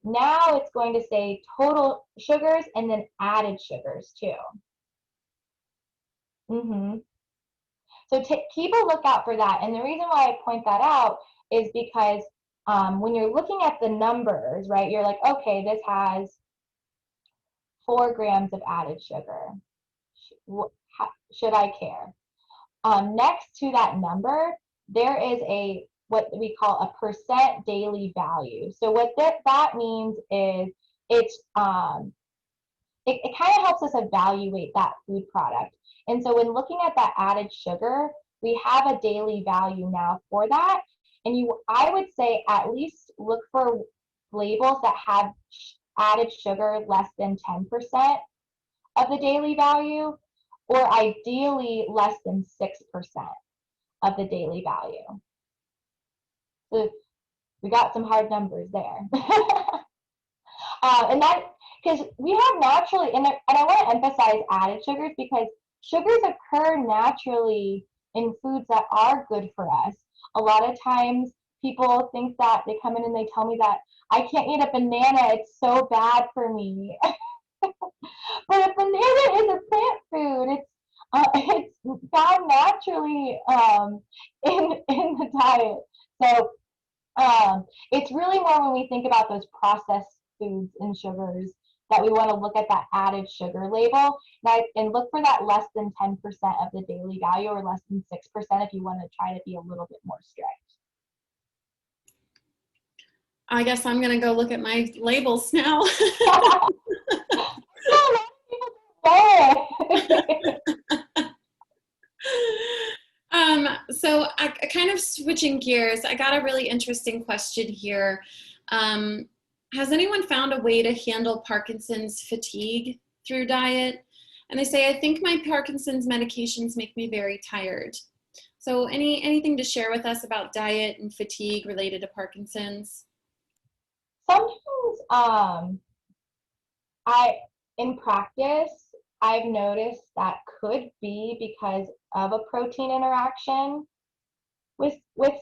now it's going to say total sugars and then added sugars too. So keep a lookout for that. And the reason why I point that out is because when you're looking at the numbers, right, you're like, okay, this has 4 grams of added sugar. Should I care? Next to that number, there is what we call a percent daily value. So what that means is it kind of helps us evaluate that food product. And so when looking at that added sugar, we have a daily value now for that. And I would say at least look for labels that have added sugar less than 10% of the daily value, or ideally less than 6% of the daily value. So we got some hard numbers there. And that, because we have naturally, and I want to emphasize added sugars because sugars occur naturally in foods that are good for us. A lot of times people think that they come in and they tell me that I can't eat a banana, it's so bad for me. But a banana is a plant food. It's found naturally in the diet. So it's really more when we think about those processed foods and sugars that we want to look at that added sugar label and look for that less than 10% of the daily value or less than 6% if you want to try to be a little bit more strict. I guess I'm going to go look at my labels now. So I kind of switching gears, I got a really interesting question here. Has anyone found a way to handle Parkinson's fatigue through diet? And they say, I think my Parkinson's medications make me very tired. So anything to share with us about diet and fatigue related to Parkinson's? Sometimes in practice, I've noticed that could be because of a protein interaction. with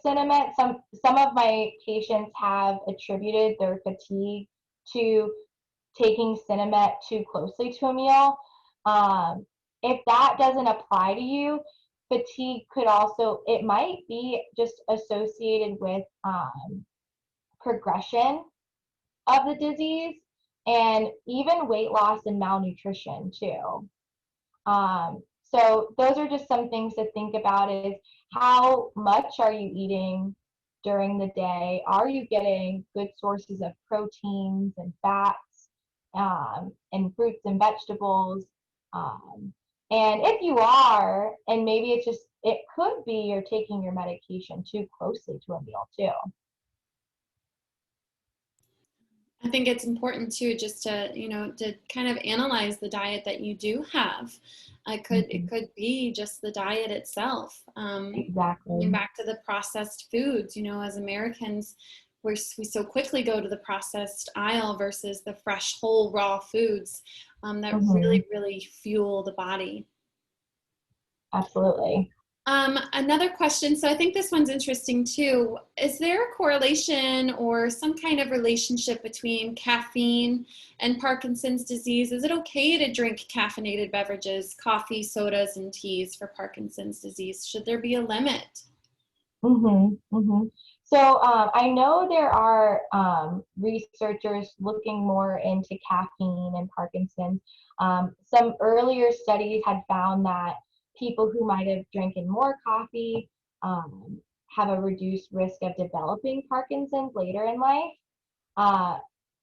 Cinemet. Some of my patients have attributed their fatigue to taking Cinemet too closely to a meal. If that doesn't apply to you, fatigue could also, it might be just associated with progression of the disease and even weight loss and malnutrition too. So those are just some things to think about, is how much are you eating during the day? Are you getting good sources of proteins and fats, and fruits and vegetables? And if you are, and maybe it could be you're taking your medication too closely to a meal too. I think it's important too, just to, to kind of analyze the diet that you do have. It could be just the diet itself. Exactly. Going back to the processed foods, as Americans, we so quickly go to the processed aisle versus the fresh, whole, raw foods that really, really fuel the body. Absolutely. Another question, so I think this one's interesting too. Is there a correlation or some kind of relationship between caffeine and Parkinson's disease? Is it okay to drink caffeinated beverages, coffee, sodas, and teas for Parkinson's disease? Should there be a limit? So I know there are researchers looking more into caffeine and Parkinson's. Some earlier studies had found that people who might have drinking more coffee have a reduced risk of developing Parkinson's later in life.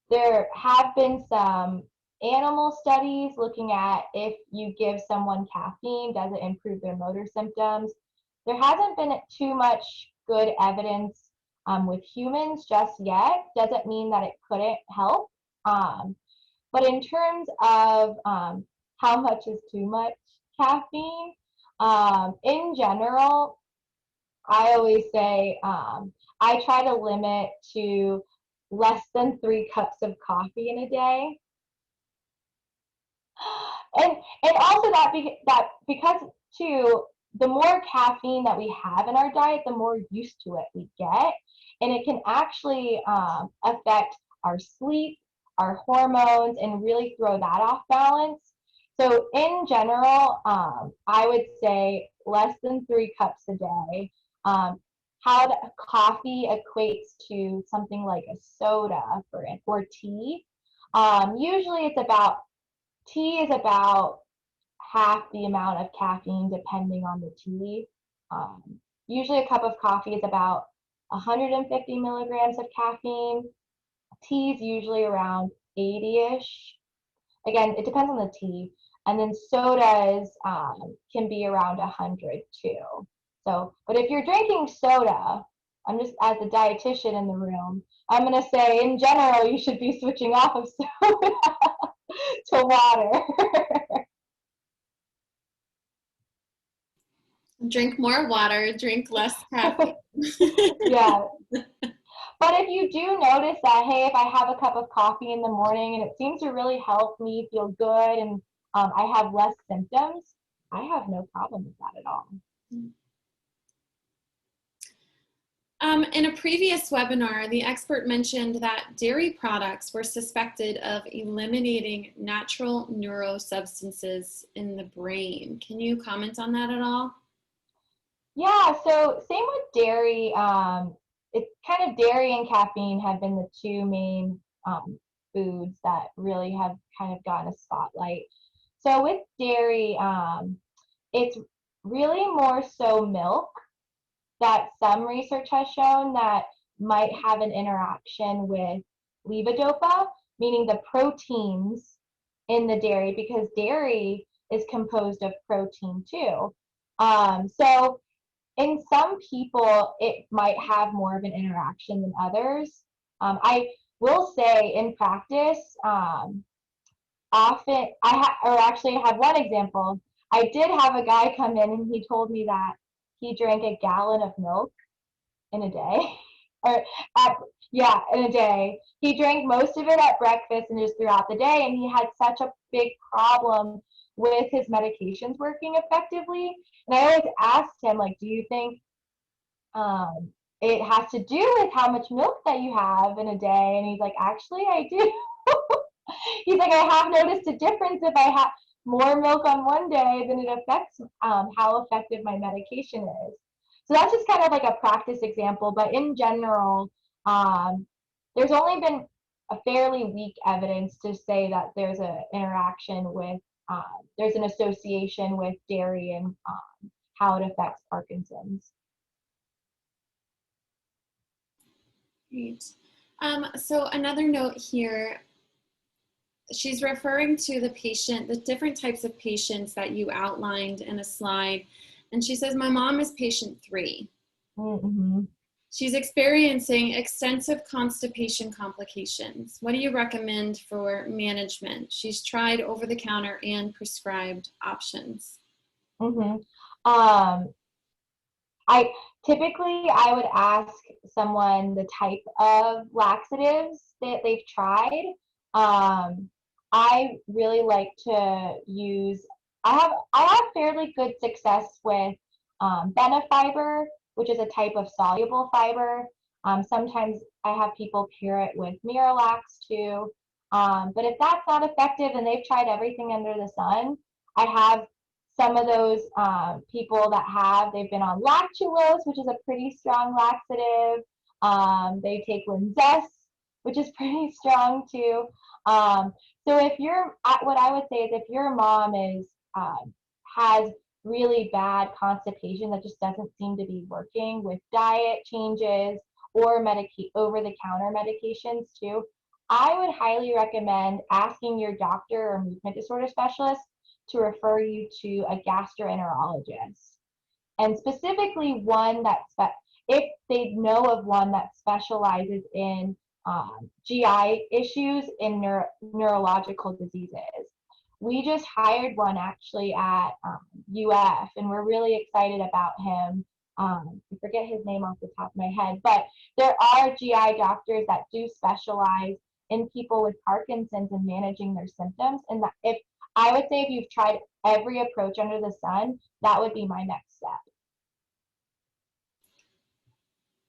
There have been some animal studies looking at if you give someone caffeine, does it improve their motor symptoms? There hasn't been too much good evidence with humans just yet. Doesn't mean that it couldn't help. But in terms of how much is too much caffeine, in general, I always say I try to limit to less than 3 cups of coffee in a day. And also that because too, the more caffeine that we have in our diet, the more used to it we get, and it can actually affect our sleep, our hormones, and really throw that off balance. So in general, I would say less than 3 cups a day. How coffee equates to something like a soda or tea. Usually tea is about half the amount of caffeine depending on the tea. Usually a cup of coffee is about 150 milligrams of caffeine. Tea is usually around 80-ish. Again, it depends on the tea. And then sodas can be around 100 too. So, but if you're drinking soda, I'm just, as a dietitian in the room, I'm going to say in general, you should be switching off of soda to water. Drink more water, drink less caffeine. Yeah. But if you do notice that, hey, if I have a cup of coffee in the morning and it seems to really help me feel good and I have less symptoms, I have no problem with that at all. In a previous webinar, the expert mentioned that dairy products were suspected of eliminating natural neurosubstances in the brain. Can you comment on that at all? Yeah, so same with dairy. It's kind of dairy and caffeine have been the two main foods that really have kind of gotten a spotlight. So with dairy, it's really more so milk that some research has shown that might have an interaction with levodopa, meaning the proteins in the dairy, because dairy is composed of protein too. So in some people, it might have more of an interaction than others. I will say in practice, often I have one example. I did have a guy come in and he told me that he drank a gallon of milk in a day. In a day. He drank most of it at breakfast and just throughout the day, and he had such a big problem with his medications working effectively. And I always asked him, like, do you think it has to do with how much milk that you have in a day. And he's like, actually, I do. He's like, I have noticed a difference if I have more milk on one day, then it affects how effective my medication is. So that's just kind of like a practice example. But in general, there's only been a fairly weak evidence to say that there's an interaction with, there's an association with dairy and how it affects Parkinson's. Great. So another note here, she's referring to the patient, the different types of patients that you outlined in a slide. And she says, my mom is patient 3. Mm-hmm. She's experiencing extensive constipation complications. What do you recommend for management? She's tried over-the-counter and prescribed options. Mm-hmm. I would ask someone the type of laxatives that they've tried. I really like to use. I have fairly good success with Benefiber, which is a type of soluble fiber. Sometimes I have people pair it with Miralax too. But if that's not effective and they've tried everything under the sun, I have some of those people that they've been on lactulose, which is a pretty strong laxative. They take Linzess, which is pretty strong too. So if what I would say is if your mom has really bad constipation that just doesn't seem to be working with diet changes or over-the-counter medications too, I would highly recommend asking your doctor or movement disorder specialist to refer you to a gastroenterologist, and specifically one if they know of one that specializes in GI issues and neurological diseases. We just hired one actually at UF, and we're really excited about him. I forget his name off the top of my head, but there are GI doctors that do specialize in people with Parkinson's and managing their symptoms. And that I would say if you've tried every approach under the sun, that would be my next step.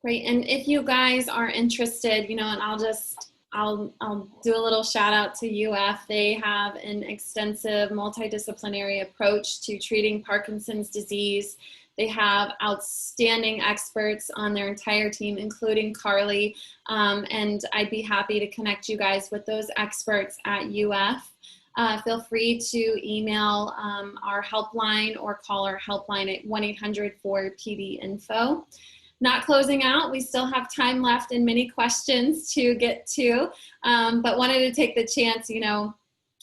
Great. And if you guys are interested, and I'll do a little shout out to UF. They have an extensive multidisciplinary approach to treating Parkinson's disease. They have outstanding experts on their entire team, including Carley. And I'd be happy to connect you guys with those experts at UF. Feel free to email our helpline or call our helpline at 1-800-4PD-INFO. Not closing out, we still have time left and many questions to get to, but wanted to take the chance,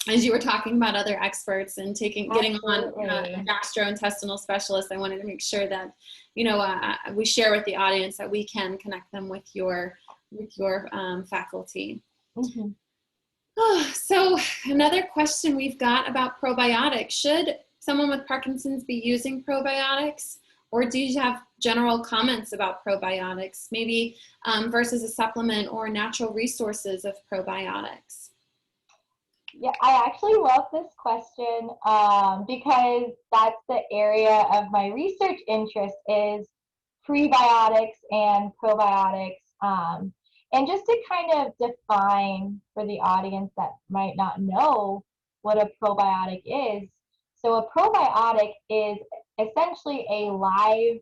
as you were talking about other experts and getting on a gastrointestinal specialist, I wanted to make sure that, we share with the audience that we can connect them with your faculty. Mm-hmm. So another question we've got about probiotics. Should someone with Parkinson's be using probiotics? Or do you have general comments about probiotics, maybe versus a supplement or natural resources of probiotics? Yeah, I actually love this question because that's the area of my research interest is prebiotics and probiotics. And just to kind of define for the audience that might not know what a probiotic is. So a probiotic is essentially a live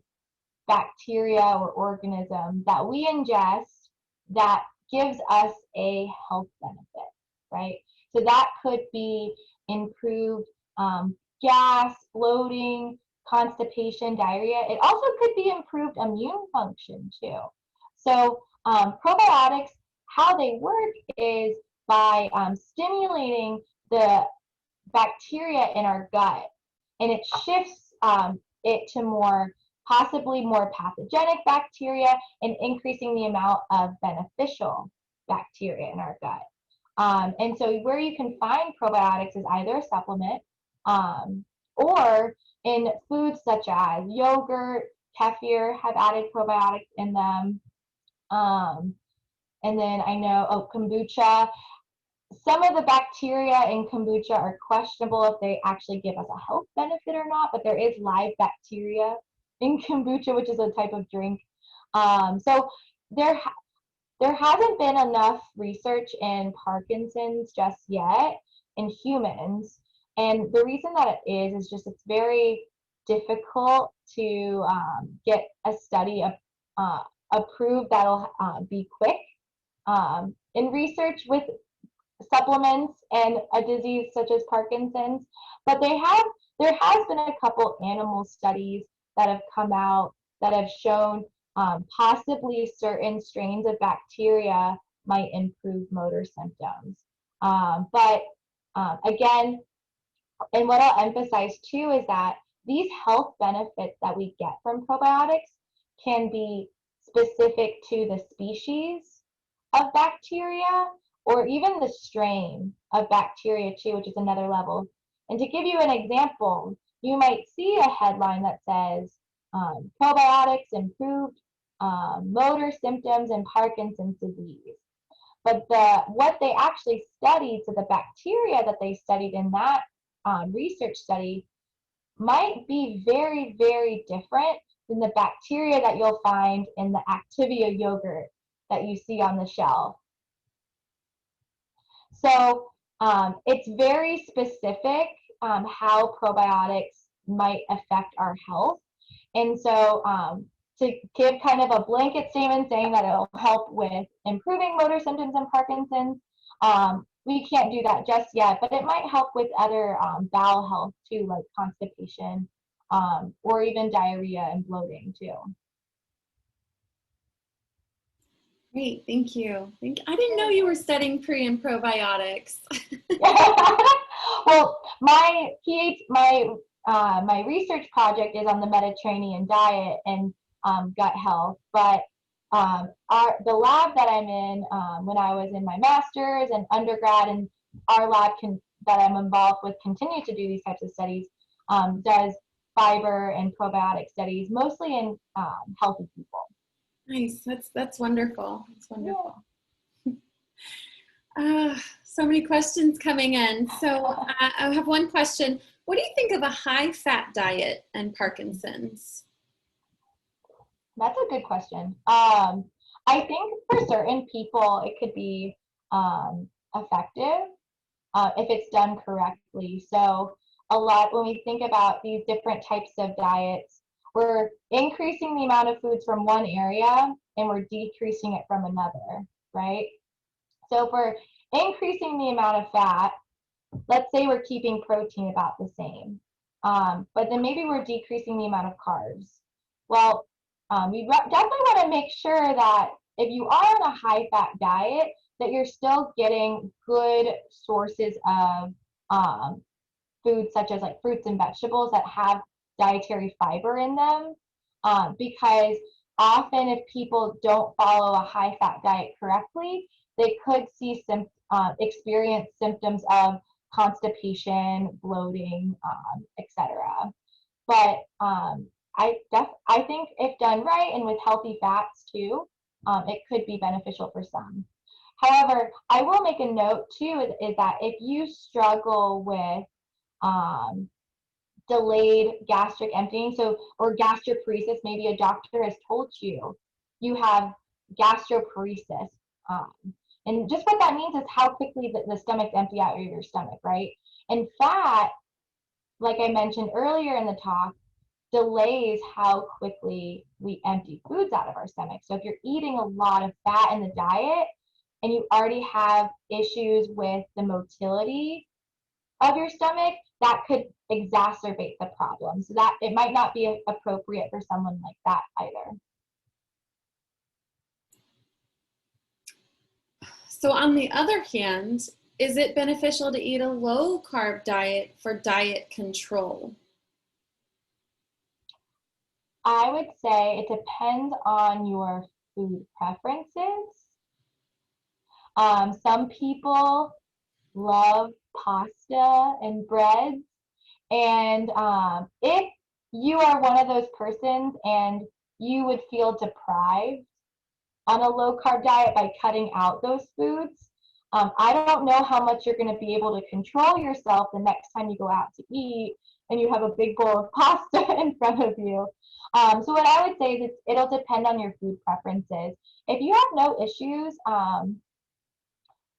bacteria or organism that we ingest that gives us a health benefit, right? So that could be improved gas, bloating, constipation, diarrhea. It also could be improved immune function too. So probiotics, how they work is by stimulating the bacteria in our gut, and it shifts it to possibly more pathogenic bacteria and increasing the amount of beneficial bacteria in our gut. And so where you can find probiotics is either a supplement or in foods such as yogurt, kefir have added probiotics in them. And then I know, kombucha. Some of the bacteria in kombucha are questionable if they actually give us a health benefit or not, but there is live bacteria in kombucha, which is a type of drink. So there, there hasn't been enough research in Parkinson's just yet in humans. And the reason that it is just it's very difficult to get a study approved that'll be quick. In research with supplements and a disease such as Parkinson's, but there has been a couple animal studies that have come out that have shown possibly certain strains of bacteria might improve motor symptoms. But again, and what I'll emphasize too is that these health benefits that we get from probiotics can be specific to the species of bacteria or even the strain of bacteria too, which is another level. And to give you an example, you might see a headline that says probiotics improved motor symptoms in Parkinson's disease. But what they actually studied, so the bacteria that they studied in that research study might be very, very different than the bacteria that you'll find in the Activia yogurt that you see on the shelf. So it's very specific how probiotics might affect our health. And so to give kind of a blanket statement saying that it'll help with improving motor symptoms in Parkinson's, we can't do that just yet, but it might help with other bowel health too, like constipation or even diarrhea and bloating too. Great, thank you. I didn't know you were studying pre and probiotics. Well, my research project is on the Mediterranean diet and gut health, but the lab that I'm in when I was in my master's and undergrad, and our lab that I'm involved with continue to do these types of studies, does fiber and probiotic studies, mostly in healthy people. Nice, that's wonderful. That's wonderful. Yeah. So many questions coming in. So I have one question. What do you think of a high-fat diet and Parkinson's? That's a good question. I think for certain people it could be effective if it's done correctly. So a lot when we think about these different types of diets, we're increasing the amount of foods from one area and we're decreasing it from another, right? So if we're increasing the amount of fat, let's say we're keeping protein about the same, but then maybe we're decreasing the amount of carbs. Well, we definitely want to make sure that if you are on a high-fat diet, that you're still getting good sources of foods such as like fruits and vegetables that have dietary fiber in them, because often if people don't follow a high-fat diet correctly, they could see experience symptoms of constipation, bloating, etc. But I think if done right and with healthy fats too, it could be beneficial for some. However, I will make a note too is that if you struggle with delayed gastric emptying, or gastroparesis, maybe a doctor has told you you have gastroparesis. And just what that means is how quickly the stomach's empty out of your stomach, right? And fat, like I mentioned earlier in the talk, delays how quickly we empty foods out of our stomach. So if you're eating a lot of fat in the diet and you already have issues with the motility of your stomach, that could exacerbate the problem. So that it might not be appropriate for someone like that either. So on the other hand, is it beneficial to eat a low-carb diet for diet control? I would say it depends on your food preferences. Some people love pasta and breads, and if you are one of those persons and you would feel deprived on a low carb diet by cutting out those foods, I don't know how much you're going to be able to control yourself the next time you go out to eat and you have a big bowl of pasta in front of you. So what I would say is it'll depend on your food preferences. If you have no issues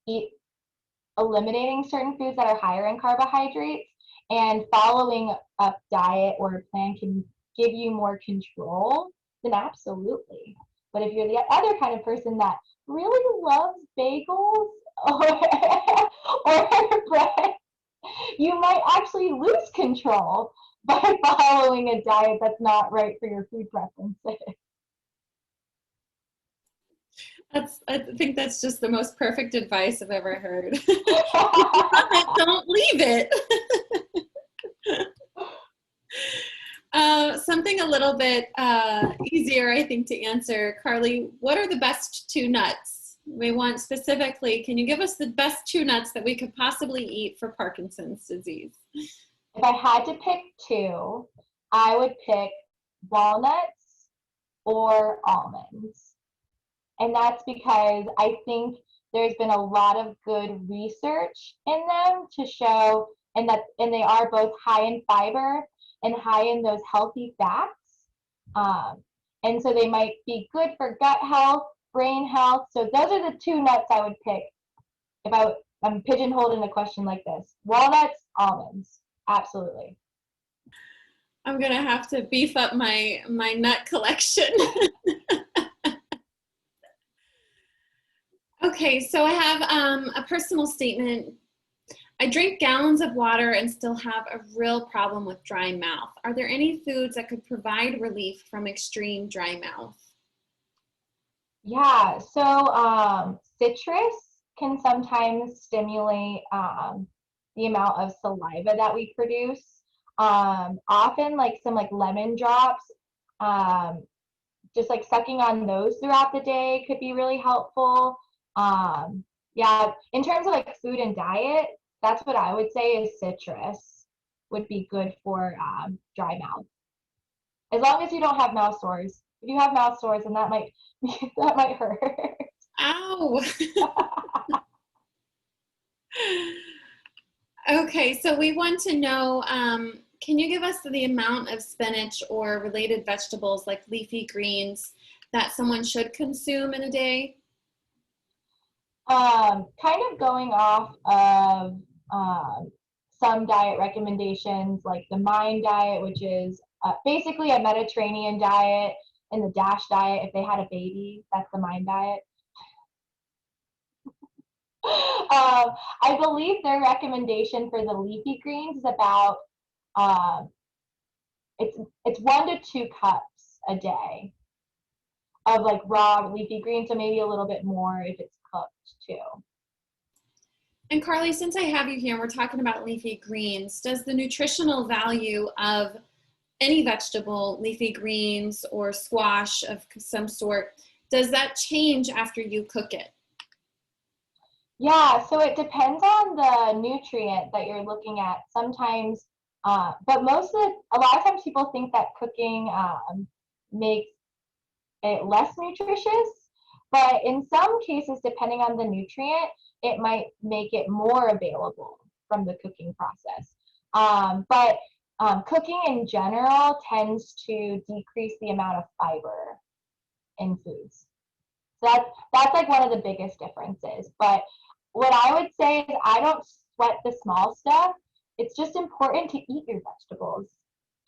eat, eliminating certain foods that are higher in carbohydrates and following a diet or a plan can give you more control, then absolutely. But if you're the other kind of person that really loves bagels or bread, you might actually lose control by following a diet that's not right for your food preferences. I think that's just the most perfect advice I've ever heard. Don't leave it. Something a little bit easier, I think, to answer. Carley, what are the best 2 nuts? We want specifically, can you give us the best 2 nuts that we could possibly eat for Parkinson's disease? If I had to pick 2, I would pick walnuts or almonds. And that's because I think there's been a lot of good research in them to show, and they are both high in fiber and high in those healthy fats. And so they might be good for gut health, brain health. So those are the 2 nuts I would pick if I'm pigeonholed in a question like this. Walnuts, almonds, absolutely. I'm gonna have to beef up my nut collection. Okay, so I have a personal statement. I drink gallons of water and still have a real problem with dry mouth. Are there any foods that could provide relief from extreme dry mouth? Yeah, so citrus can sometimes stimulate the amount of saliva that we produce. Often, like some lemon drops, just like sucking on those throughout the day could be really helpful. Yeah, in terms of like food and diet, that's what I would say is citrus would be good for dry mouth. As long as you don't have mouth sores. If you have mouth sores, then that might that might hurt. Ow! Okay, so we want to know, can you give us the amount of spinach or related vegetables like leafy greens that someone should consume in a day? Kind of going off of some diet recommendations like the Mind diet, which is basically a Mediterranean diet, and the DASH diet. If they had a baby, that's the Mind diet. I believe their recommendation for the leafy greens is about it's 1 to 2 cups a day of like raw leafy greens, so maybe a little bit more if it's cooked too. And Carley, since I have you here and we're talking about leafy greens, does the nutritional value of any vegetable, leafy greens or squash of some sort, does that change after you cook it? Yeah, so it depends on the nutrient that you're looking at. Sometimes, but a lot of times people think that cooking makes it less nutritious, but in some cases, depending on the nutrient, it might make it more available from the cooking process. But cooking in general tends to decrease the amount of fiber in foods. So that's like one of the biggest differences. But what I would say is I don't sweat the small stuff. It's just important to eat your vegetables.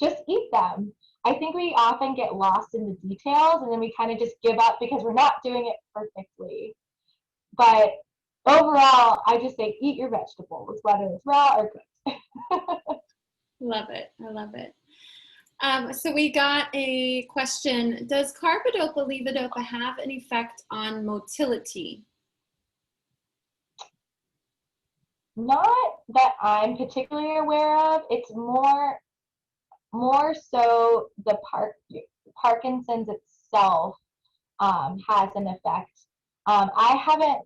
Just eat them. I think we often get lost in the details and then we kind of just give up because we're not doing it perfectly. But overall, I just say eat your vegetables, whether it's raw or cooked. Love it. I love it. So we got a question. Does carbidopa levodopa have an effect on motility? Not that I'm particularly aware of. It's more so the Parkinson's itself has an effect. I haven't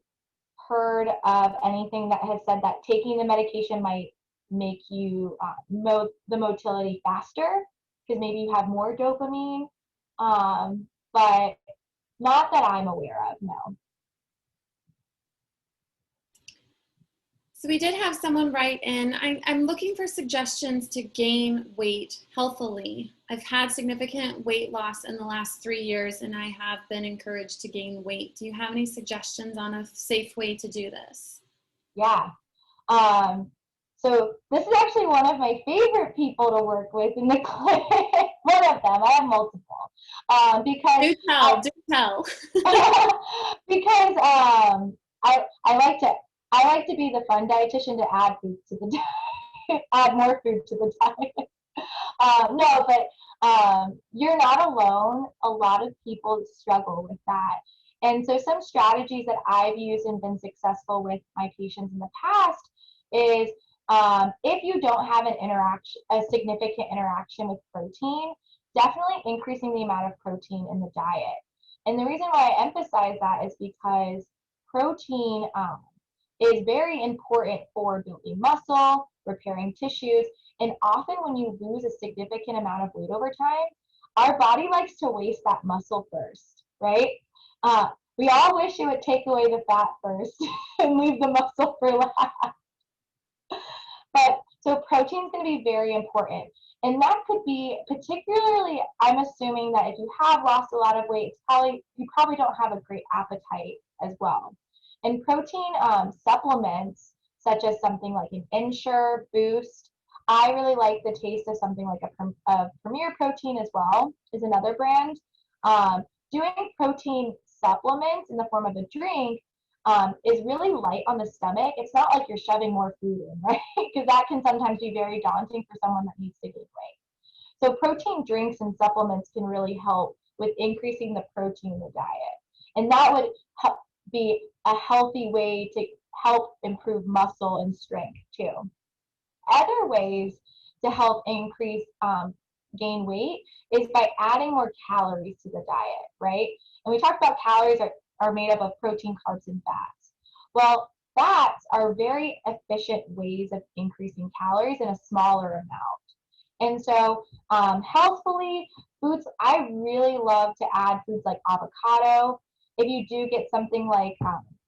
heard of anything that has said that taking the medication might make you the motility faster because maybe you have more dopamine, but not that I'm aware of, no. So we did have someone write in, I'm looking for suggestions to gain weight healthily. I've had significant weight loss in the last 3 years and I have been encouraged to gain weight. Do you have any suggestions on a safe way to do this? Yeah. So this is actually one of my favorite people to work with in the clinic. One of them, I have multiple. Because Do tell, do tell. because I like to be the fun dietitian to add food to the diet, add more food to the diet. No, but you're not alone. A lot of people struggle with that. And so some strategies that I've used and been successful with my patients in the past is if you don't have a significant interaction with protein, definitely increasing the amount of protein in the diet. And the reason why I emphasize that is because protein is very important for building muscle, repairing tissues, and often when you lose a significant amount of weight over time, our body likes to waste that muscle first, right? We all wish it would take away the fat first and leave the muscle for last. But so protein is going to be very important. And that could be particularly, I'm assuming that if you have lost a lot of weight, you probably don't have a great appetite as well. And protein supplements, such as something like an Ensure, Boost, I really like the taste of something like a Premier Protein as well, is another brand. Doing protein supplements in the form of a drink is really light on the stomach. It's not like you're shoving more food in, right? Because that can sometimes be very daunting for someone that needs to gain weight. So protein drinks and supplements can really help with increasing the protein in the diet. And that would be a healthy way to help improve muscle and strength too. Other ways to help increase gain weight is by adding more calories to the diet, right? And we talked about calories are made up of protein, carbs, and fats. Well, fats are very efficient ways of increasing calories in a smaller amount. And so healthfully, foods, I really love to add foods like avocado. If you do get something like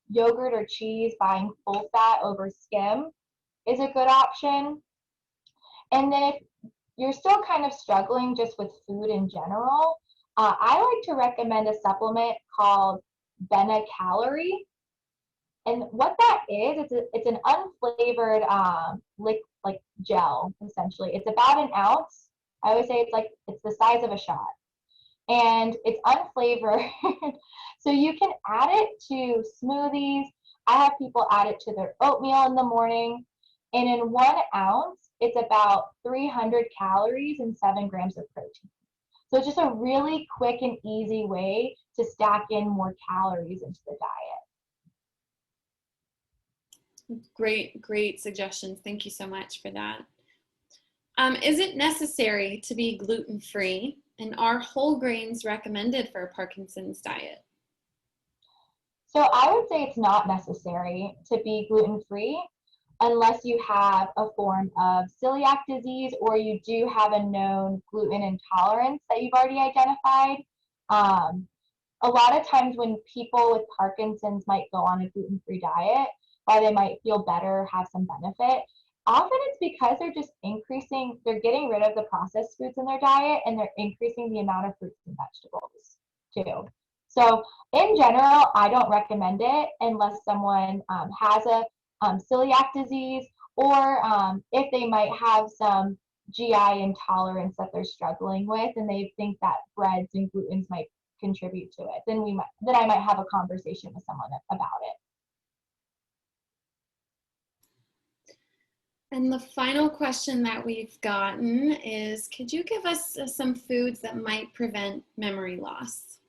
yogurt or cheese, buying full fat over skim is a good option. And then if you're still kind of struggling just with food in general, I like to recommend a supplement called Calorie. And what that is, it's an unflavored like gel, essentially. It's about an ounce. I always say it's the size of a shot. And it's unflavored. So you can add it to smoothies. I have people add it to their oatmeal in the morning. And in 1 ounce, it's about 300 calories and 7 grams of protein. So it's just a really quick and easy way to stack in more calories into the diet. Great suggestions. Thank you so much for that. Is it necessary to be gluten-free? And are whole grains recommended for a Parkinson's diet? So I would say it's not necessary to be gluten-free unless you have a form of celiac disease or you do have a known gluten intolerance that you've already identified. A lot of times when people with Parkinson's might go on a gluten-free diet, while they might feel better, have some benefit, often it's because they're getting rid of the processed foods in their diet and they're increasing the amount of fruits and vegetables too. So in general, I don't recommend it unless someone has a celiac disease or if they might have some GI intolerance that they're struggling with and they think that breads and glutens might contribute to it, then I might have a conversation with someone about it. And the final question that we've gotten is, could you give us some foods that might prevent memory loss?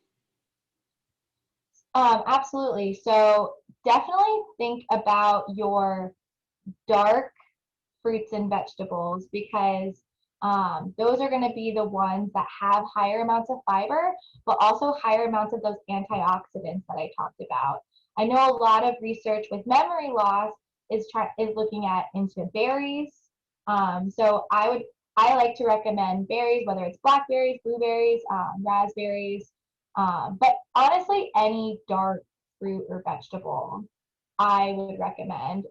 Absolutely. So definitely think about your dark fruits and vegetables because those are going to be the ones that have higher amounts of fiber, but also higher amounts of those antioxidants that I talked about. I know a lot of research with memory loss is looking at into berries. So I like to recommend berries, whether it's blackberries, blueberries, raspberries, but honestly, any dark fruit or vegetable I would recommend.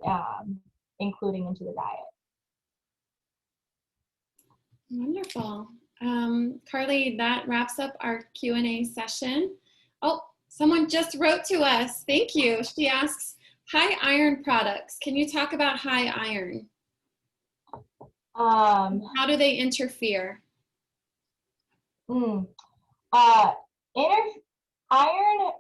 including into the diet. Wonderful. Carly, that wraps up our Q&A session. Oh, someone just wrote to us. Thank you. She asks, high iron products. Can you talk about high iron? How do they interfere? Iron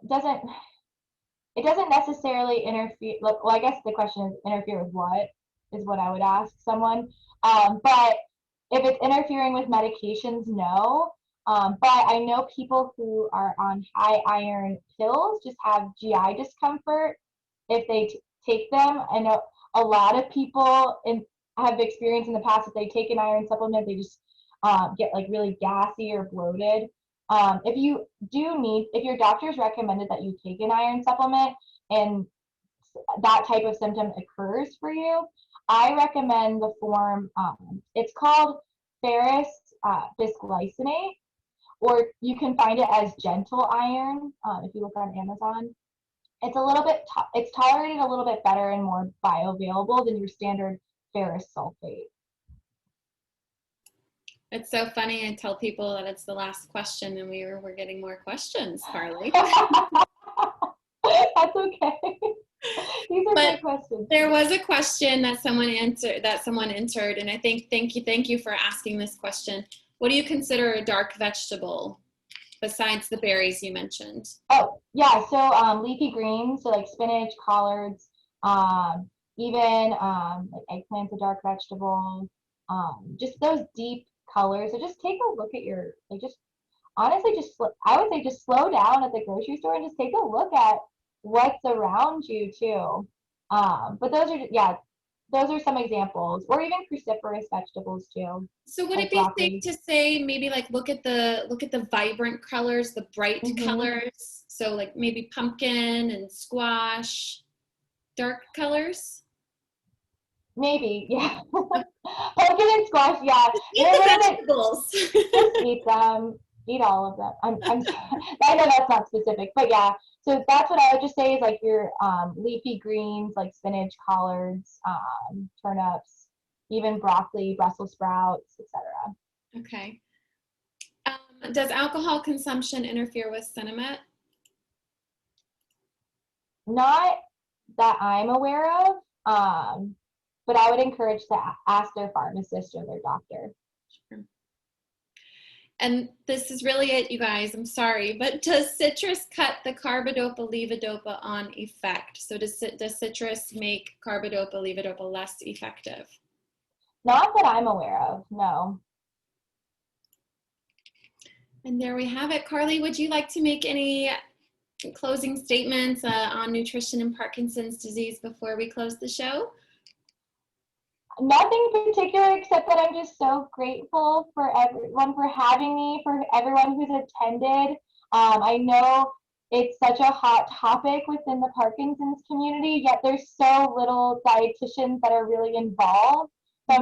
doesn't necessarily interfere. Well, I guess the question is interfere with what is what I would ask someone. But if it's interfering with medications, no. But I know people who are on high iron pills just have GI discomfort if they take them. I know a lot of people have experienced in the past if they take an iron supplement, they just get like really gassy or bloated. If your doctor's recommended that you take an iron supplement and that type of symptom occurs for you, I recommend the form, it's called ferrous bisglycinate, or you can find it as gentle iron if you look on Amazon. It's a little bit, it's tolerated a little bit better and more bioavailable than your standard ferrous sulfate. It's so funny. I tell people that it's the last question, and we're getting more questions, Carly. That's okay. These are great questions. There was a question that someone entered, and I think thank you for asking this question. What do you consider a dark vegetable besides the berries you mentioned? Oh, yeah, so leafy greens, so like spinach, collards, even like eggplant's a dark vegetable, just those deep colors. So just take a look at your, like just honestly, I would say just slow down at the grocery store and just take a look at what's around you too. But those are some examples, or even cruciferous vegetables too. So would it be safe to say maybe like look at the vibrant colors, the bright colors? So like maybe pumpkin and squash, dark colors? Maybe, yeah. Pumpkin and squash, yeah. Eat the vegetables. Just eat them. Eat all of them. I'm sorry. I know that's not specific, but yeah. So that's what I would just say is like your leafy greens, like spinach, collards, turnips, even broccoli, Brussels sprouts, etc. Okay. Does alcohol consumption interfere with Cinemet? Not that I'm aware of, but I would encourage to ask their pharmacist or their doctor. Sure. And this is really it, you guys. I'm sorry, but does citrus cut the carbidopa-levodopa on effect? So does citrus make carbidopa-levodopa less effective? Not that I'm aware of, no. And there we have it. Carly, would you like to make any closing statements on nutrition and Parkinson's disease before we close the show? Nothing particular except that I'm just so grateful for everyone for having me, for everyone who's attended. I know it's such a hot topic within the Parkinson's community, yet there's so little dietitians that are really involved. So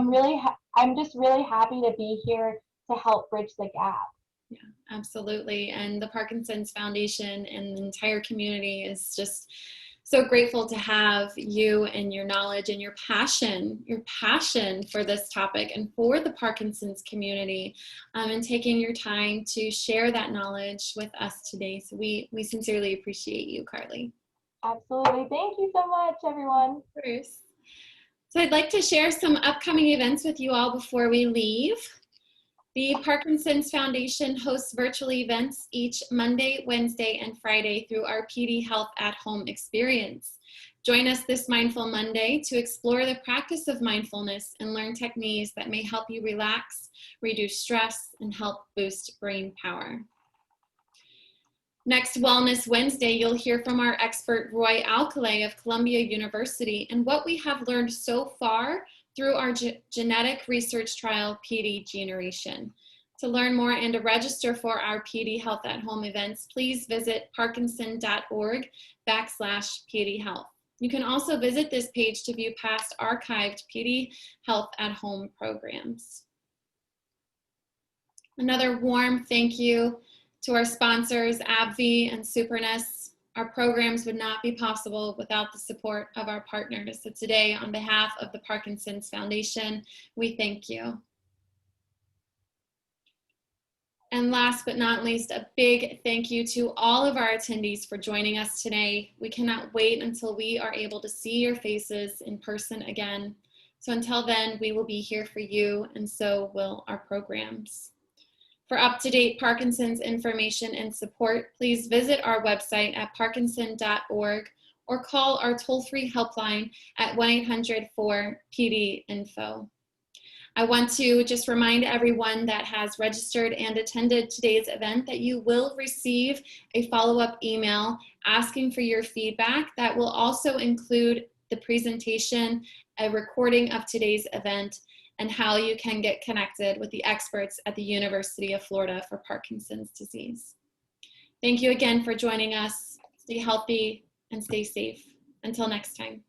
I'm just really happy to be here to help bridge the gap. Yeah, absolutely. And the Parkinson's Foundation and the entire community is just so grateful to have you and your knowledge and your passion for this topic and for the Parkinson's community, and taking your time to share that knowledge with us today. So we sincerely appreciate you, Carly. Absolutely. Thank you so much, everyone. Of course. So I'd like to share some upcoming events with you all before we leave. The Parkinson's Foundation hosts virtual events each Monday, Wednesday, and Friday through our PD Health at Home experience. Join us this Mindful Monday to explore the practice of mindfulness and learn techniques that may help you relax, reduce stress, and help boost brain power. Next Wellness Wednesday, you'll hear from our expert Roy Alcalay of Columbia University and what we have learned so far through our genetic research trial, PD Generation. To learn more and to register for our PD Health at Home events, please visit parkinson.org/PD Health. You can also visit this page to view past archived PD Health at Home programs. Another warm thank you to our sponsors, AbbVie and Supernus. Our programs would not be possible without the support of our partners. So today, on behalf of the Parkinson's Foundation, we thank you. And last but not least, a big thank you to all of our attendees for joining us today. We cannot wait until we are able to see your faces in person again. So until then, we will be here for you, and so will our programs. For up-to-date Parkinson's information and support, please visit our website at parkinson.org or call our toll-free helpline at 1-800-4PD-INFO. I want to just remind everyone that has registered and attended today's event that you will receive a follow-up email asking for your feedback that will also include the presentation, a recording of today's event, and how you can get connected with the experts at the University of Florida for Parkinson's disease. Thank you again for joining us. Stay healthy and stay safe. Until next time.